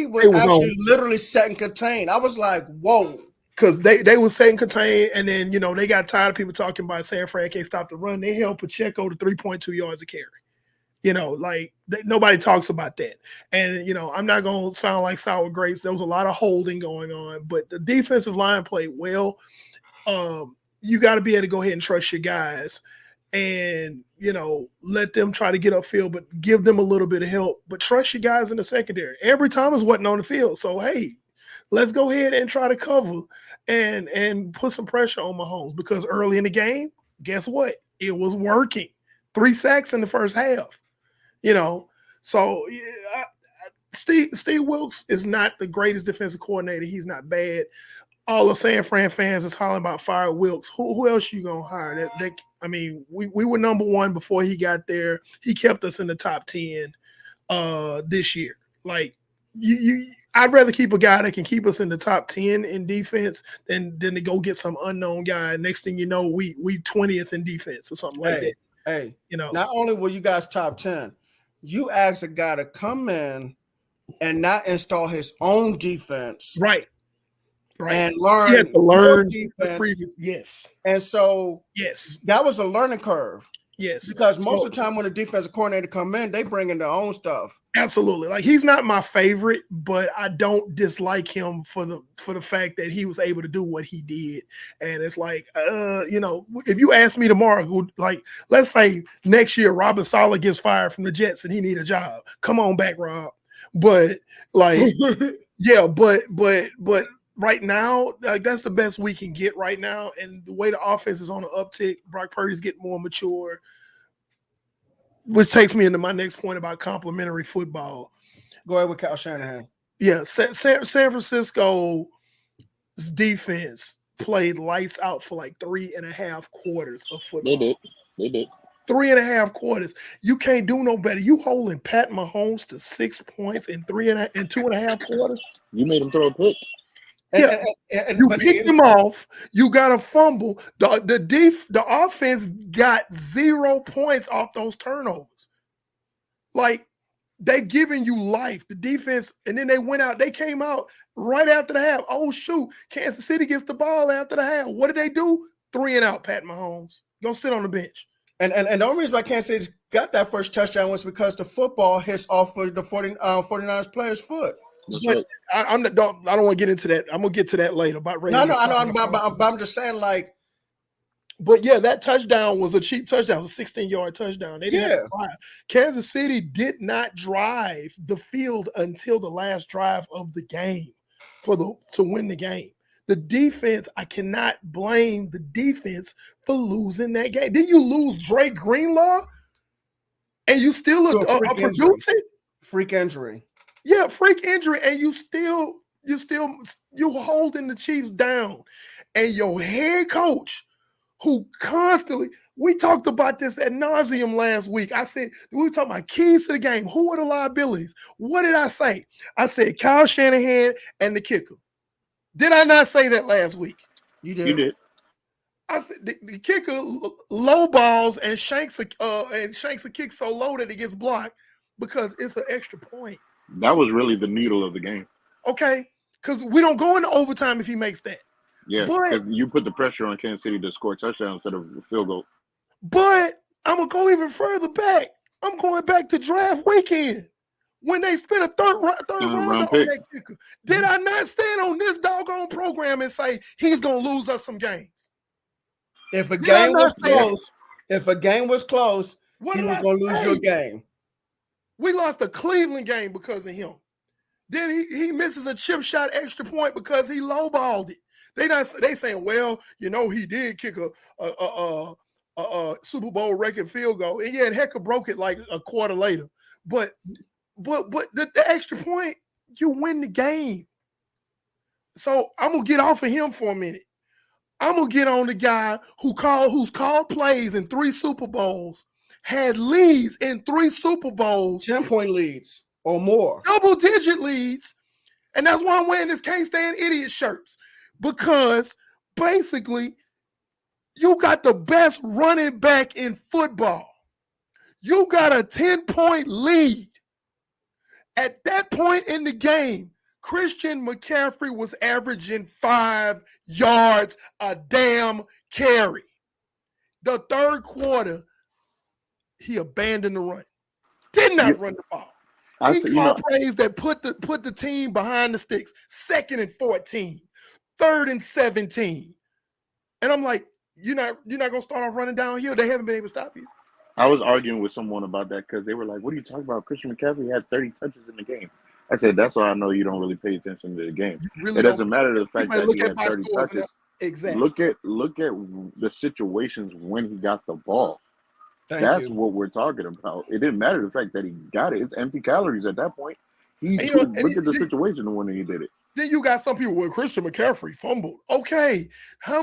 were It was actually on. literally set and contained. I was like, whoa. Because they were setting contain, and then they got tired of people talking about San Fran can't stop the run. They held Pacheco to 3.2 yards a carry. Nobody talks about that. And I'm not gonna sound like sour grapes. There was a lot of holding going on, but the defensive line played well. You got to be able to go ahead and trust your guys, and let them try to get upfield, but give them a little bit of help. But trust your guys in the secondary. Ambry Thomas wasn't on the field, so hey. Let's go ahead and try to cover and put some pressure on Mahomes because early in the game, guess what? It was working. 3 sacks in the first half. So Steve Wilkes is not the greatest defensive coordinator. He's not bad. All the San Fran fans is hollering about fire Wilkes. Who else you gonna hire? We were number 1 before he got there. He kept us in the top 10 this year. Like I'd rather keep a guy that can keep us in the top 10 in defense than to go get some unknown guy. Next thing you know, we 20th in defense or something like that. Hey, not only were you guys top 10, you asked a guy to come in and not install his own defense. Right. And learn, he had to learn defense. Yes. And so yes, that was a learning curve. Yes. Because most of the time when a defensive coordinator come in, they bring in their own stuff. Absolutely. Like he's not my favorite, but I don't dislike him for the fact that he was able to do what he did. And it's like, if you ask me tomorrow, let's say next year Robert Saleh gets fired from the Jets and he need a job. Come on back, Rob. But yeah, but right now, that's the best we can get right now. And the way the offense is on an uptick, Brock Purdy's getting more mature, which takes me into my next point about complementary football. Go ahead with Kyle Shanahan. Yeah, San Francisco's defense played lights out for like 3.5 quarters of football. They did. 3.5 quarters. You can't do no better. You holding Pat Mahomes to 6 points in 2.5 quarters. You made him throw a pick. You picked them off. You got a fumble. The offense got 0 points off those turnovers. Like, they giving you life. The defense, and then they came out right after the half. Oh, shoot. Kansas City gets the ball after the half. What did they do? 3 and out, Pat Mahomes. Go sit on the bench. And the only reason why Kansas City got that first touchdown was because the football hits off of the 49ers player's foot. That's But right. I don't want to get into that. I'm gonna get to that later about No, I'm just saying, like, but yeah, that touchdown was a cheap touchdown. It was a 16-yard touchdown. They didn't have to drive. Kansas City did not drive the field until the last drive of the game to win the game. The defense, I cannot blame the defense for losing that game. Did you lose Drake Greenlaw and you still are producing? Freak injury. Yeah, freak injury, and you holding the Chiefs down, and your head coach, who constantly, we talked about this ad nauseum last week. I said we were talking about keys to the game. Who are the liabilities? What did I say? I said Kyle Shanahan and the kicker. Did I not say that last week? You did. You did. I said the kicker low balls and shanks a kick so low that it gets blocked because it's an extra point. That was really the needle of the game. Okay, because we don't go into overtime if he makes that. Yeah, because you put the pressure on Kansas City to score a touchdown instead of a field goal. But I'm going to go even further back. I'm going back to draft weekend when they spent a third round on that kicker. Did I not stand on this doggone program and say he's going to lose us some games? If a game was close, he was going to lose your game. We lost the Cleveland game because of him. Then he misses a chip shot extra point because he lowballed it. They saying, well, he did kick a Super Bowl record field goal, and yeah, Hecker broke it like a quarter later. But the extra point, you win the game. So I'm gonna get off of him for a minute. I'm gonna get on the guy who's called plays in 3 Super Bowls, had leads in 3 Super Bowls, 10-point leads or more, double-digit leads, and that's why I'm wearing this Can't Stand Idiot shirts, because basically you got the best running back in football. You got a 10-point lead. At that point in the game, Christian McCaffrey was averaging 5 yards a damn carry. The third quarter, he abandoned the run. Did not run the ball. He called plays that put the team behind the sticks. 2nd and 14, 3rd and 17. And I'm like, you're not gonna start off running downhill. They haven't been able to stop you. I was arguing with someone about that because they were like, what are you talking about? Christian McCaffrey had 30 touches in the game. I said, that's why I know you don't really pay attention to the game. Really it doesn't matter the fact that he had 30 touches. Exactly. Look at the situations when he got the ball. That's what we're talking about. It didn't matter the fact that he got it. It's empty calories at that point. Look at the situation when he did it. Then you got some people with Christian McCaffrey fumbled. Okay. How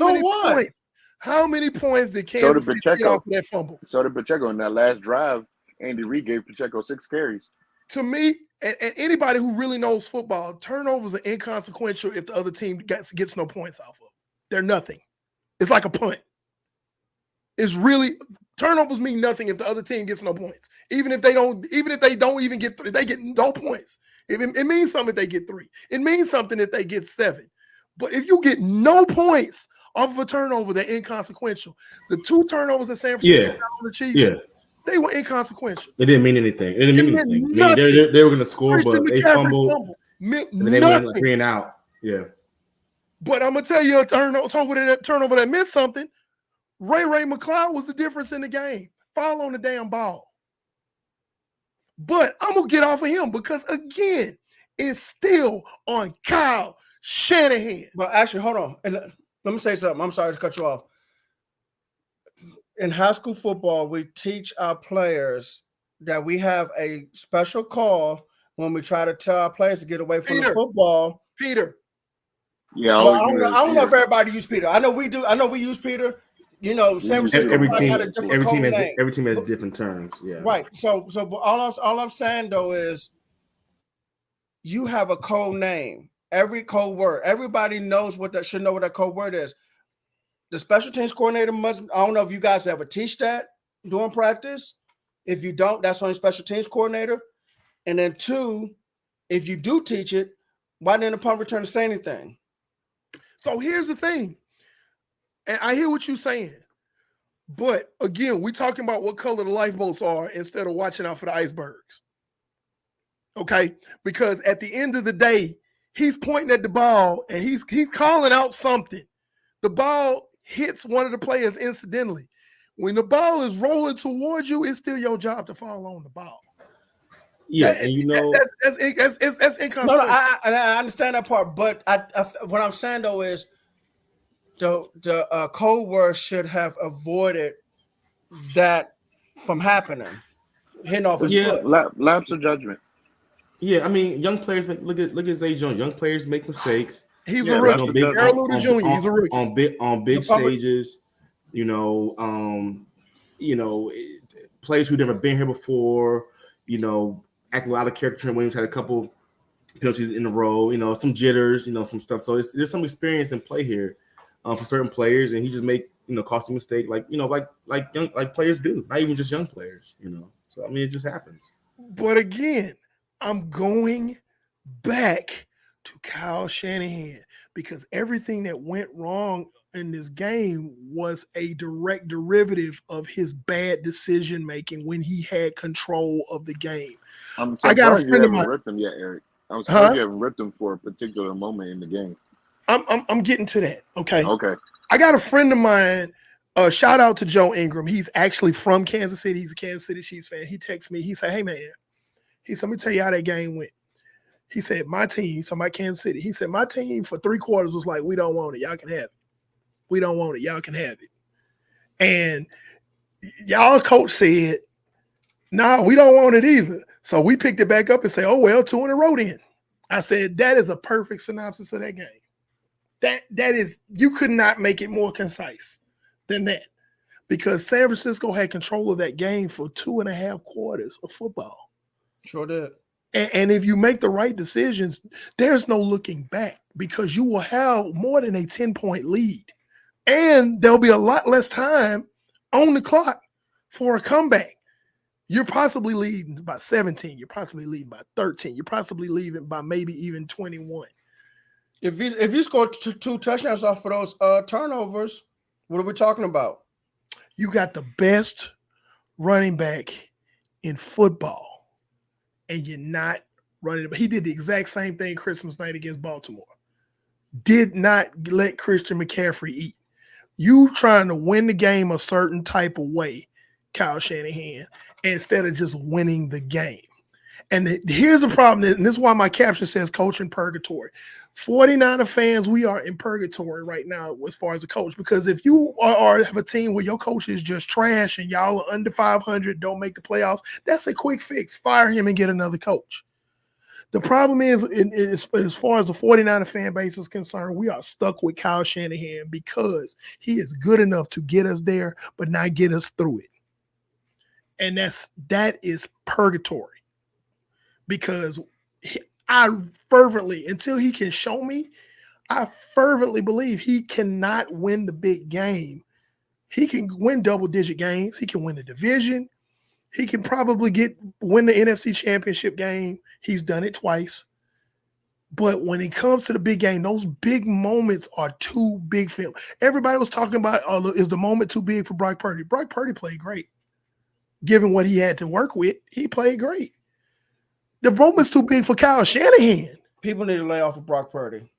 many points did Kansas City get off that fumble? So did Pacheco in that last drive. Andy Reid gave Pacheco 6 carries. To me, and anybody who really knows football, turnovers are inconsequential if the other team gets no points off of. They're nothing. It's like a punt. It's really turnovers mean nothing if the other team gets no points. Even if they don't even get 3, they get no points. It means something if they get 3. It means something if they get 7. But if you get no points off of a turnover, they're inconsequential. The 2 turnovers in San Francisco on the Chiefs, they were inconsequential. It didn't mean anything. It didn't mean anything. I mean, they were going to score, Christian but they fumbled. And they went like 3 and out. Yeah. But I'm going to tell you a turnover that meant something. Ray McCloud was the difference in the game. Foul on the damn ball. But I'm going to get off of him because, again, it's still on Kyle Shanahan. Well, actually, hold on. And let me say something. I'm sorry to cut you off. In high school football, we teach our players that we have a special call when we try to tell our players to get away from the football. Peter. Yeah, I don't know if everybody use Peter. I know we do. I know we use Peter. San Francisco every team has different terms. Yeah. Right. So all I'm saying though is you have a code name. every code word. Everybody knows what that should know what that code word is. The special teams coordinator must. I don't know if you guys ever teach that during practice. If you don't, that's on your special teams coordinator. And then 2, if you do teach it, why didn't the punt return say anything? So here's the thing, and I hear what you're saying, but again, we're talking about what color the lifeboats are instead of watching out for the icebergs. Okay, because at the end of the day, he's pointing at the ball and he's calling out something. The ball hits one of the players incidentally. When the ball is rolling towards you, it's still your job to fall on the ball. Yeah, and you know that's inconsequential. No, I understand that part, but what I'm saying though is the code word should have avoided that from happening, hitting off his foot. Lapse of judgment. Yeah, I mean, young players look at Zay Jones. Young players make mistakes. He's a rookie. Harold Luter Jr. He's a rookie on big stages. Players who've never been here before. Act a lot of character. Trent Williams had a couple penalties in a row. Some jitters. Some stuff. So there's some experience in play here for certain players, and he just make costly mistake like young players do. Not even just young players. So I mean, it just happens. But again, I'm going back to Kyle Shanahan because everything that went wrong in this game was a direct derivative of his bad decision making when he had control of the game. I got a friend of mine. Ripped him yet, Eric? I'm surprised you haven't ripped him for a particular moment in the game. I'm getting to that. Okay. Okay. I got a friend of mine. Shout out to Joe Ingram. He's actually from Kansas City. He's a Kansas City Chiefs fan. He texted me. He said, "Hey man," he said, "Let me tell you how that game went." He said, "My team," so my Kansas City. He said, "My team for 3 quarters was like, we don't want it. Y'all can have it. We don't want it. Y'all can have it." And y'all coach said, "No, we don't want it either." So we picked it back up and say, "Oh, well, 2 in a row then." I said, that is a perfect synopsis of that game. That is, you could not make it more concise than that because San Francisco had control of that game for 2.5 quarters of football. Sure did. And if you make the right decisions, there's no looking back because you will have more than a 10-point lead. And there'll be a lot less time on the clock for a comeback. You're possibly leading by 17. You're possibly leading by 13. You're possibly leading by maybe even 21. If you score 2 touchdowns off of those turnovers, what are we talking about? You got the best running back in football, and you're not running. He did the exact same thing Christmas night against Baltimore. Did not let Christian McCaffrey eat. You trying to win the game a certain type of way, Kyle Shanahan, instead of just winning the game. And here's the problem, and this is why my caption says coach in purgatory. 49er fans, we are in purgatory right now as far as a coach, because if you have a team where your coach is just trash and y'all are under 500, don't make the playoffs, that's a quick fix. Fire him and get another coach. The problem is, as far as the 49er fan base is concerned, we are stuck with Kyle Shanahan because he is good enough to get us there, but not get us through it. And that is purgatory. Because I fervently, until he can show me, I fervently believe he cannot win the big game. He can win double-digit games. He can win the division. He can probably win the NFC Championship game. He's done it twice. But when it comes to the big game, those big moments are too big for him. Everybody was talking about, is the moment too big for Brock Purdy? Brock Purdy played great. Given what he had to work with, he played great. The moment's too big for Kyle Shanahan. People need to lay off of Brock Purdy.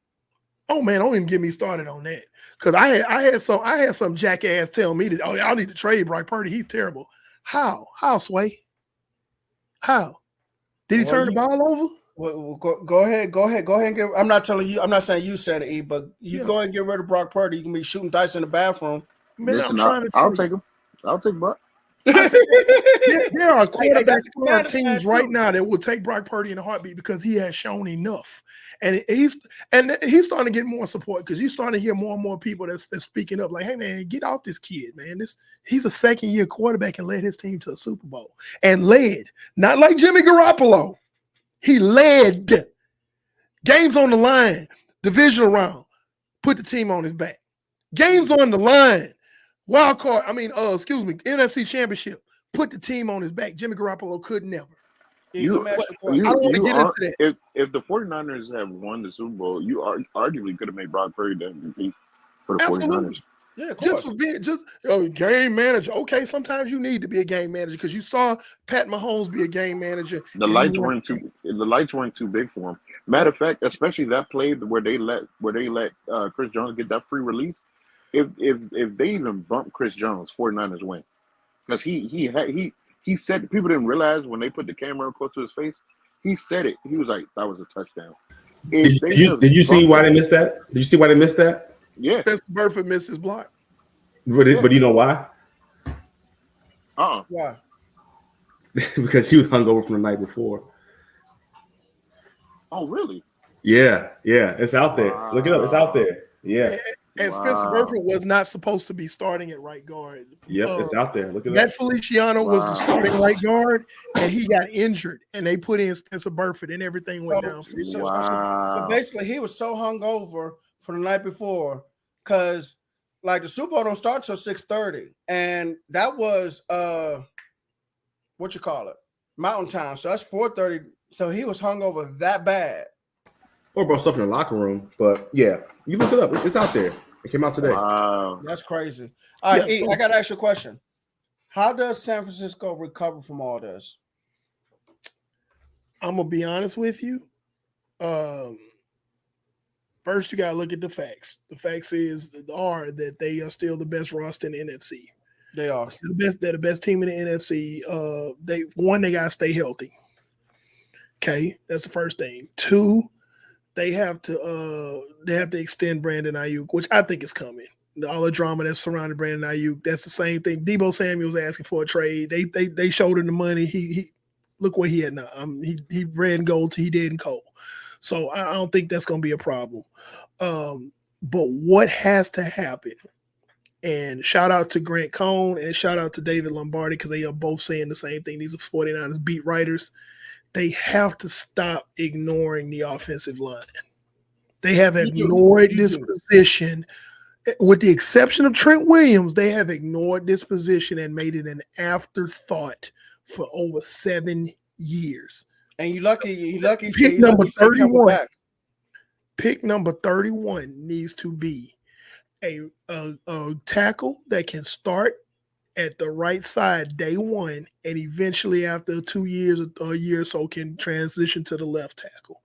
Oh man, don't even get me started on that. Because I had some jackass tell me that, oh, y'all need to trade Brock Purdy. He's terrible. How, Sway? How? Did he turn the ball over? Well, go ahead and get. I'm not telling you. I'm not saying you said it, E, but you go ahead and get rid of Brock Purdy. You can be shooting dice in the bathroom. Man, Listen, I'll take him. I'll take Brock. There are quarterback teams right now that will take Brock Purdy in a heartbeat because he has shown enough, and he's starting to get more support because you're starting to hear more and more people that's speaking up like, "Hey man, get off this kid, man! He's a 2nd-year quarterback and led his team to a Super Bowl and led, not like Jimmy Garoppolo. He led Games on the line, divisional round, put the team on his back. Games on the line, wild card. NFC Championship, put the team on his back. Jimmy Garoppolo could never. You, I don't want to get into that. if the 49ers have won the Super Bowl, you arguably could have made Brock Purdy the MVP for the Absolutely. 49ers. Yeah, of course. Just for being game manager. Okay, sometimes you need to be a game manager because you saw Pat Mahomes be a game manager. The lights weren't too big for him. Matter of fact, especially that play where they let Chris Jones get that free release. If they even bump Chris Jones, 49ers win. Because he said, people didn't realize when they put the camera close to his face, he said it. He was like, that was a touchdown. Did you see why they missed that? Did you see why they missed that? Yeah. Spencer Burford missed his block. But you know why? Why? Because he was hungover from the night before. Oh, really? Yeah. It's out there. Wow. Look it up. It's out there. Yeah. And Spencer Burford was not supposed to be starting at right guard. Yep, it's out there. Look at Matt that. Feliciano was the starting right guard, and he got injured, and they put in Spencer Burford, and everything went down. So basically, he was so hungover from the night before because, like, the Super Bowl don't start till 6:30, and that was Mountain Time. So that's 4:30. So he was hungover that bad. Or about stuff in the locker room, but yeah, you look it up. It's out there. It came out today. Wow. That's crazy. All right, I got to ask you a question. How does San Francisco recover from all this? I'm gonna be honest with you. First, you gotta look at the facts. The facts are that they are still the best roster in the NFC. They are still the best. They're the best team in the NFC. They gotta stay healthy. Okay, that's the first thing. Two, they have to extend Brandon Ayuk, which I think is coming. All the drama that's surrounding Brandon Ayuk, that's the same thing. Deebo Samuel's asking for a trade. They showed him the money. He look where he at now. He ran gold till he did in coal. So I don't think that's going to be a problem. But what has to happen? And shout out to Grant Cohn and shout out to David Lombardi because they are both saying the same thing. These are 49ers beat writers. They have to stop ignoring the offensive line. They have ignored this position. With the exception of Trent Williams, they have ignored this position and made it an afterthought for over 7 years. And you lucky. Pick number 31. Pick number 31 needs to be a tackle that can start at the right side day one, and eventually after 2 years or a year or so can transition to the left tackle.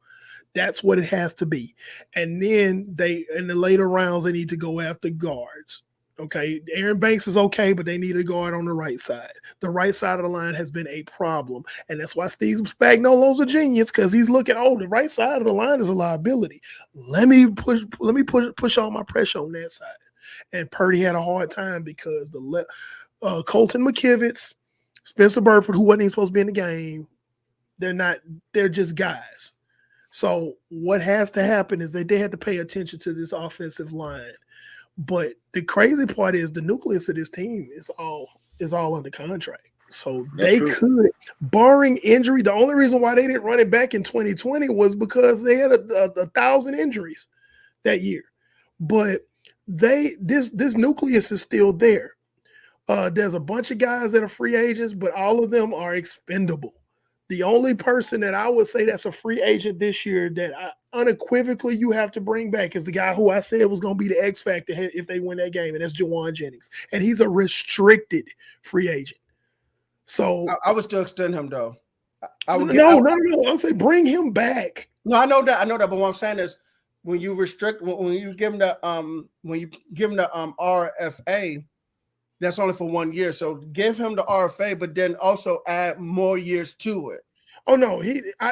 That's what it has to be. And then in the later rounds, they need to go after guards. Okay, Aaron Banks is okay, but they need a guard on the right side. The right side of the line has been a problem, and that's why Steve Spagnuolo's a genius because he's looking. The right side of the line is a liability. Let me push all my pressure on that side. And Purdy had a hard time because Colton McKivitz, Spencer Burford, who wasn't even supposed to be in the game, they're just guys. So what has to happen is that they had to pay attention to this offensive line. But the crazy part is the nucleus of this team is all under contract. So they could, barring injury, the only reason why they didn't run it back in 2020 was because they had 1,000 injuries that year. But this nucleus is still there. There's a bunch of guys that are free agents, but all of them are expendable. The only person that I would say that's a free agent this year that unequivocally you have to bring back is the guy who I said was going to be the X factor if they win that game, and that's Jawan Jennings. And he's a restricted free agent. So I would still extend him though. No. I'll say bring him back. No, I know that. But what I'm saying is when you give him the RFA. That's only for 1 year. So give him the RFA, but then also add more years to it. Oh no,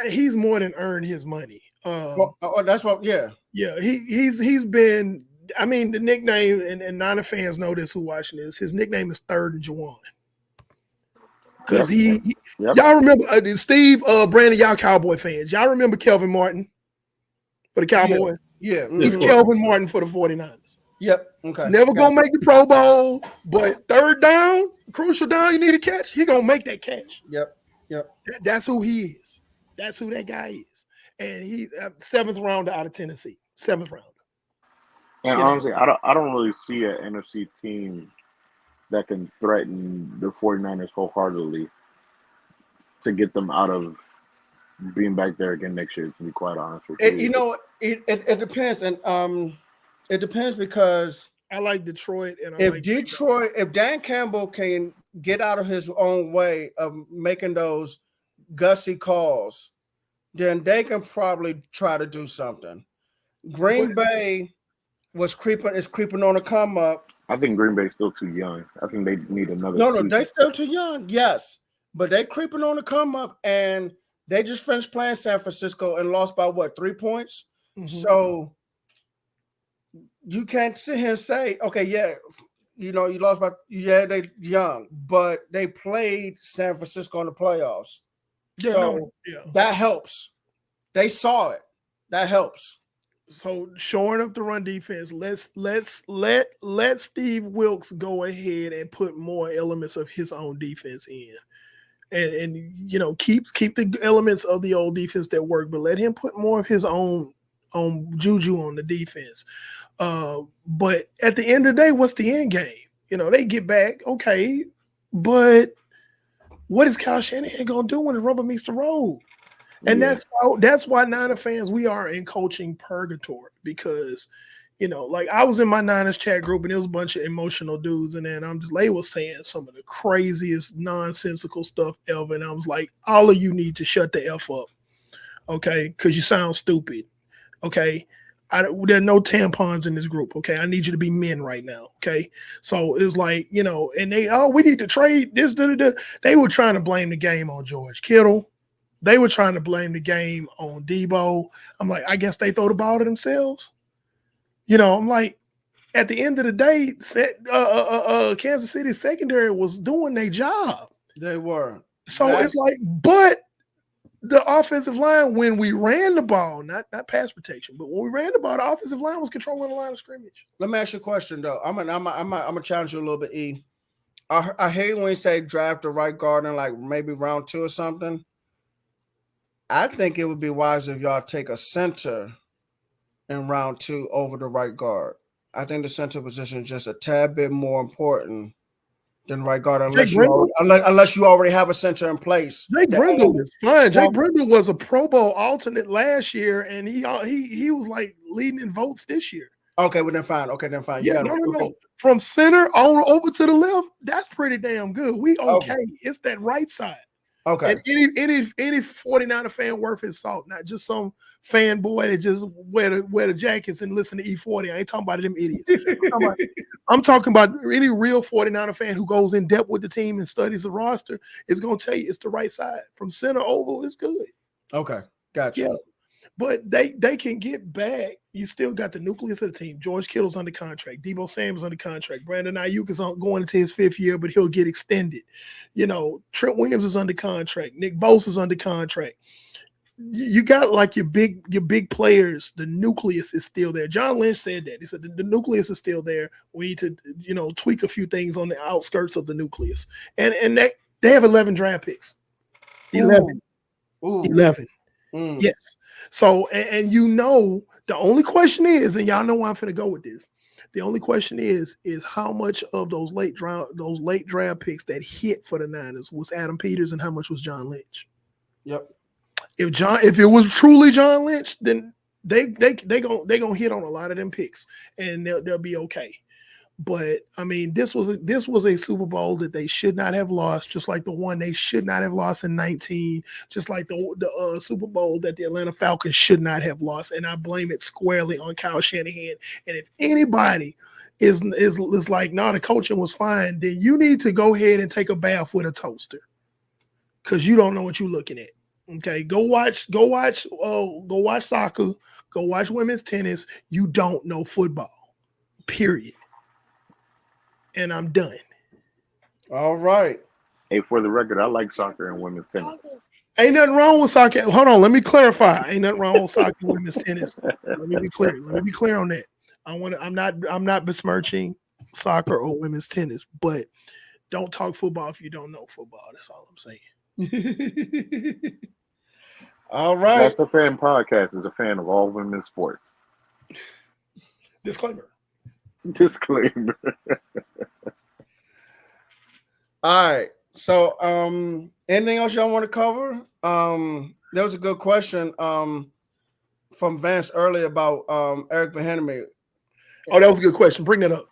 he's more than earned his money. That's what. Yeah. He's been. I mean, the nickname and Niner fans know this who watching this. His nickname is Third and Jawan. Because y'all remember Steve, Brandon, y'all Cowboy fans. Y'all remember Kelvin Martin for the Cowboys? Yeah. He's Kelvin Martin for the 49ers. Yep. Okay. Never gonna make the Pro Bowl, but third down, crucial down, you need a catch. He gonna make that catch. Yep. That's who he is. That's who that guy is. and he 7th rounder out of Tennessee, 7th rounder. And You know, honestly, I don't really see an NFC team that can threaten the 49ers wholeheartedly to get them out of being back there again next year, to be quite honest with It, you. you know, it depends, and it depends because I like Detroit, and I if like Detroit, if Dan Campbell can get out of his own way of making those gutsy calls, then they can probably try to do something. Green Bay is creeping on a come up. I think Green Bay's still too young. I think they need another No, season. they still too young, yes, but they creeping on the come up, and they just finished playing San Francisco and lost by what, 3 points? Mhm. So you can't sit here and say, okay, yeah, you lost by, yeah, they young, but they played San Francisco in the playoffs, Yeah, so that helps. They saw it. That helps. So shoring up the run defense, let Steve Wilkes go ahead and put more elements of his own defense in, and keep the elements of the old defense that work, but let him put more of his own juju on the defense. But at the end of the day, what's the end game? They get back, okay, but what is Kyle Shanahan gonna do when the rubber meets the road? And that's why Niner fans, we are in coaching purgatory, because like I was in my Niners chat group and it was a bunch of emotional dudes, and then they was saying some of the craziest nonsensical stuff ever, and I was like, all of you need to shut the F up, okay, because you sound stupid, okay. There are no tampons in this group, okay? I need you to be men right now, okay? So it's like, and we need to trade this, They were trying to blame the game on George Kittle. They were trying to blame the game on Debo. I'm like, I guess they throw the ball to themselves. I'm like, at the end of the day, Kansas City secondary was doing their job. They were. So it's like, but the offensive line, when we ran the ball, not pass protection, but when we ran the ball, the offensive line was controlling the line of scrimmage. Let me ask you a question though. I'm gonna challenge you a little bit, E. I hate when you say draft the right guard in like maybe round 2 or something. I think it would be wise if y'all take a center in round 2 over the right guard. I think the center position is just a tad bit more important than right guard, unless you already have a center in place. Jake Brendel is fine. Jake Brendel was a Pro Bowl alternate last year, and he was like leading in votes this year. Okay, well then fine. Okay, then fine. Yeah, no. From center on over to the left, that's pretty damn good. We okay. It's that right side. Okay. And any 49er fan worth his salt, not just some fanboy that just wear the jackets and listen to E40. I ain't talking about them idiots. I'm talking about any real 49er fan who goes in depth with the team and studies the roster is going to tell you it's the right side. From center over, it's good. Okay, gotcha. Yeah. But they can get back. You still got the nucleus of the team. George Kittle's under contract. Debo Samuel's under contract. Brandon Ayuk is going into his 5th year, but he'll get extended. Trent Williams is under contract. Nick Bosa is under contract. You got like your big players. The nucleus is still there. John Lynch said that. He said the nucleus is still there. We need to tweak a few things on the outskirts of the nucleus. And they have 11 draft picks. 11. Ooh. 11. Yes. So, and the only question is, and y'all know where I'm going to go with this. The only question is how much of those late draft picks that hit for the Niners was Adam Peters, and how much was John Lynch? Yep. If it was truly John Lynch, then they gonna hit on a lot of them picks, and they'll be okay. But I mean, this was a Super Bowl that they should not have lost, just like the one they should not have lost in 19, just like the Super Bowl that the Atlanta Falcons should not have lost. And I blame it squarely on Kyle Shanahan. And if anybody is like, no, the coaching was fine, then you need to go ahead and take a bath with a toaster, because you don't know what you're looking at. Okay, go watch soccer, go watch women's tennis. You don't know football, period. And I'm done. All right. Hey, for the record, I like soccer and women's tennis. Ain't nothing wrong with soccer. Hold on, let me clarify. Ain't nothing wrong with soccer and women's tennis. Let me be clear. Let me be clear on that. I'm not besmirching soccer or women's tennis, but don't talk football if you don't know football. That's all I'm saying. All right. That's the Fan Podcast is a fan of all women's sports. Disclaimer. Disclaimer. All right. So, anything else y'all want to cover? There was a good question from Vance earlier about Eric Bieniemy. Oh, that was a good question. Bring that up.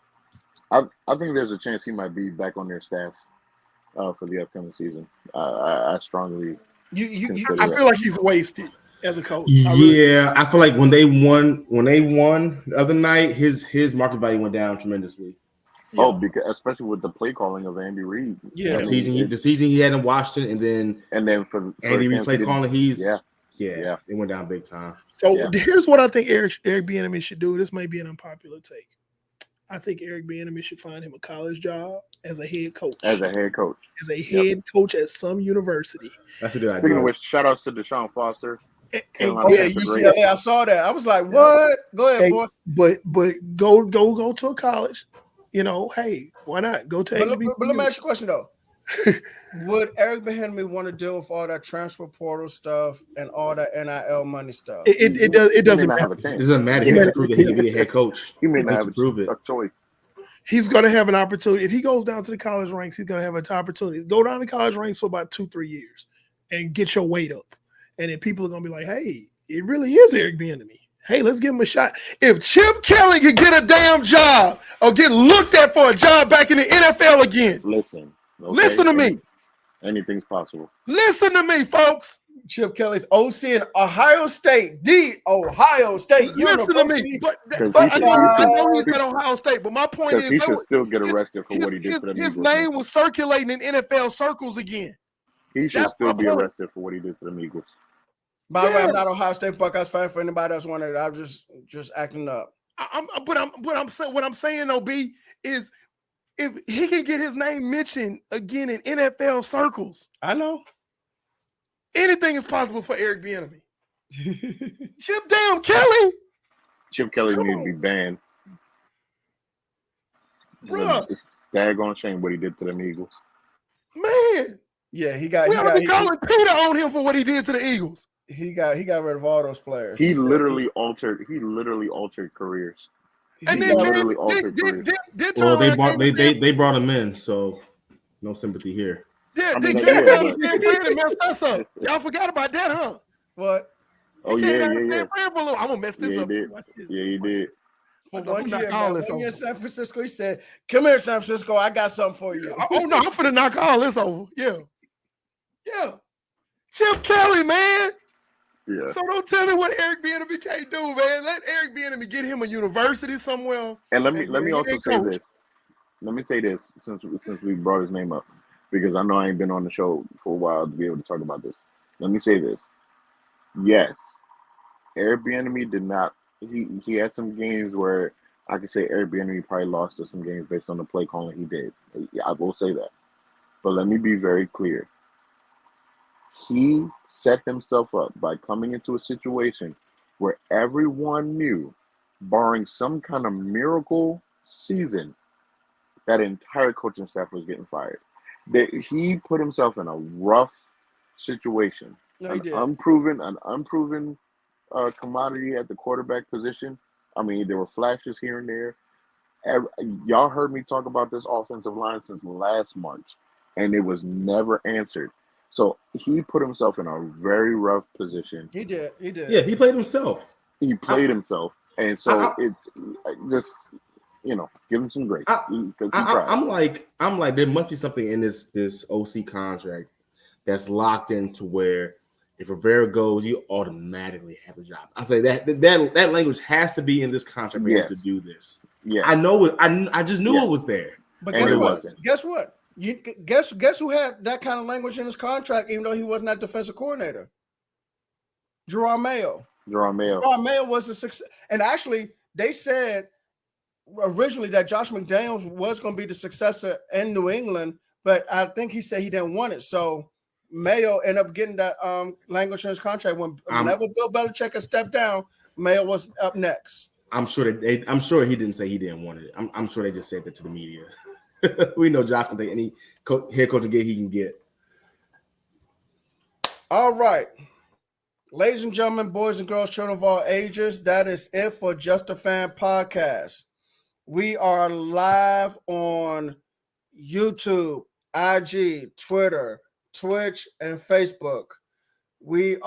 I think there's a chance he might be back on their staff for the upcoming season. I strongly consider I that. feel like he's wasted as a coach. I feel like when they won the other night, his market value went down tremendously. Oh, because especially with the play calling of Andy Reid. Yeah. The season he had in Washington, and then for Andy Reid play calling, yeah, it went down big time. So here's what I think Eric Bieniemy should do. This may be an unpopular take. I think Eric Bieniemy should find him a college job as a head coach. As a head coach at some university. That's a good idea. Speaking of which, shout outs to Deshaun Foster. UCLA. I saw that. I was like, what? Go ahead, boy. But go to a college. You know, hey, why not go to? But let me ask you a question though. Would Eric Bieniemy want to deal with all that transfer portal stuff and all that NIL money stuff? It doesn't matter. It doesn't matter. He has to prove that he can be a head coach. He may not have a choice. He's going to have an opportunity. If he goes down to the college ranks, he's going to have an opportunity. Go down to college ranks for about 2-3 years and get your weight up. And then people are going to be like, hey, it really is Eric Bieniemy. Hey, let's give him a shot. If Chip Kelly could get a damn job or get looked at for a job back in the NFL again. Listen to me. Anything's possible. Listen to me, folks. Chip Kelly's OC in Ohio State, the Ohio State Listen University. to me. But I know he said Ohio State, but my point is he should still get arrested for what he did to the Eagles. His name was circulating in NFL circles again. He should still be arrested for what he did to the Eagles. By the way, I'm not Ohio State Buckeyes fan. For anybody that's wondering, I'm just acting up. What I'm saying, OB, is if he can get his name mentioned again in NFL circles, I know anything is possible for Eric Bieniemy. Chip damn Kelly. Chip Kelly needs to be banned. Bruh. It's daggone shame what he did to them Eagles. Man. Yeah, we ought to be calling Peter on him for what he did to the Eagles. He got rid of all those players. He literally altered careers. And then they brought him in, so no sympathy here. Yeah, they messed us up. Y'all forgot about that, huh? What? Oh yeah. I'm gonna mess this up. Yeah, he did. For 1 year in San Francisco, he said, "Come here, San Francisco. I got something for you." Oh no, I'm finna knock all this over. Yeah. Chip Kelly, man. Yeah. So don't tell me what Eric Bieniemy can't do, man. Let Eric Bieniemy get him a university somewhere. And let me also say this. Let me say this since we brought his name up, because I know I ain't been on the show for a while to be able to talk about this. Let me say this. Yes, Eric Bieniemy did not. He had some games where I could say Eric Bieniemy probably lost to some games based on the play calling he did. I will say that. But let me be very clear. He set himself up by coming into a situation where everyone knew, barring some kind of miracle season, that entire coaching staff was getting fired. That he put himself in a rough situation. No, he did. An unproven commodity at the quarterback position. I mean, there were flashes here and there. Y'all heard me talk about this offensive line since last March, and it was never answered. So he put himself in a very rough position. He did. Yeah, he played himself. Himself. And so it just, give him some grace. I'm like, there must be something in this OC contract that's locked into where if Rivera goes, you automatically have a job. I say that language has to be in this contract to do this. Yeah, I know it. I just knew it was there. But guess what? Guess who had that kind of language in his contract, even though he wasn't that defensive coordinator? Jerome Mayo. Jerome Mayo was a success. And actually, they said originally that Josh McDaniels was going to be the successor in New England, but I think he said he didn't want it. So Mayo ended up getting that language in his contract. Whenever Bill Belichick had stepped down, Mayo was up next. I'm sure he didn't say he didn't want it. I'm sure they just said that to the media. We know Josh can take any head coaching gig he can get. All right. Ladies and gentlemen, boys and girls, children of all ages, that is it for Just a Fan Podcast. We are live on YouTube, IG, Twitter, Twitch, and Facebook. You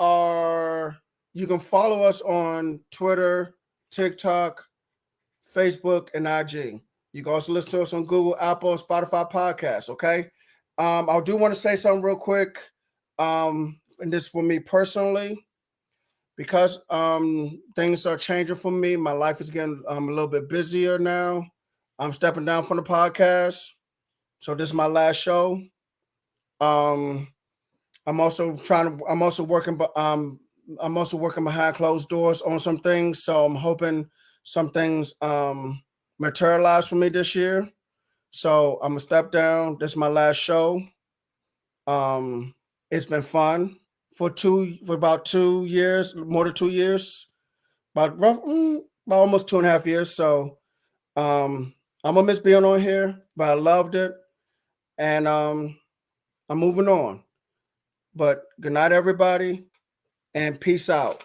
can follow us on Twitter, TikTok, Facebook, and IG. You can also listen to us on Google, Apple, and Spotify podcasts, okay? I do want to say something real quick, and this is for me personally. Because things are changing for me, my life is getting a little bit busier now. I'm stepping down from the podcast, so this is my last show. I'm also working behind closed doors on some things. So I'm hoping some things materialize for me this year. So I'm gonna step down. This is my last show. It's been fun for about 2 years, more than 2 years, about almost 2.5 years. So I'm gonna miss being on here, but I loved it, and I'm moving on. But good night, everybody, and peace out.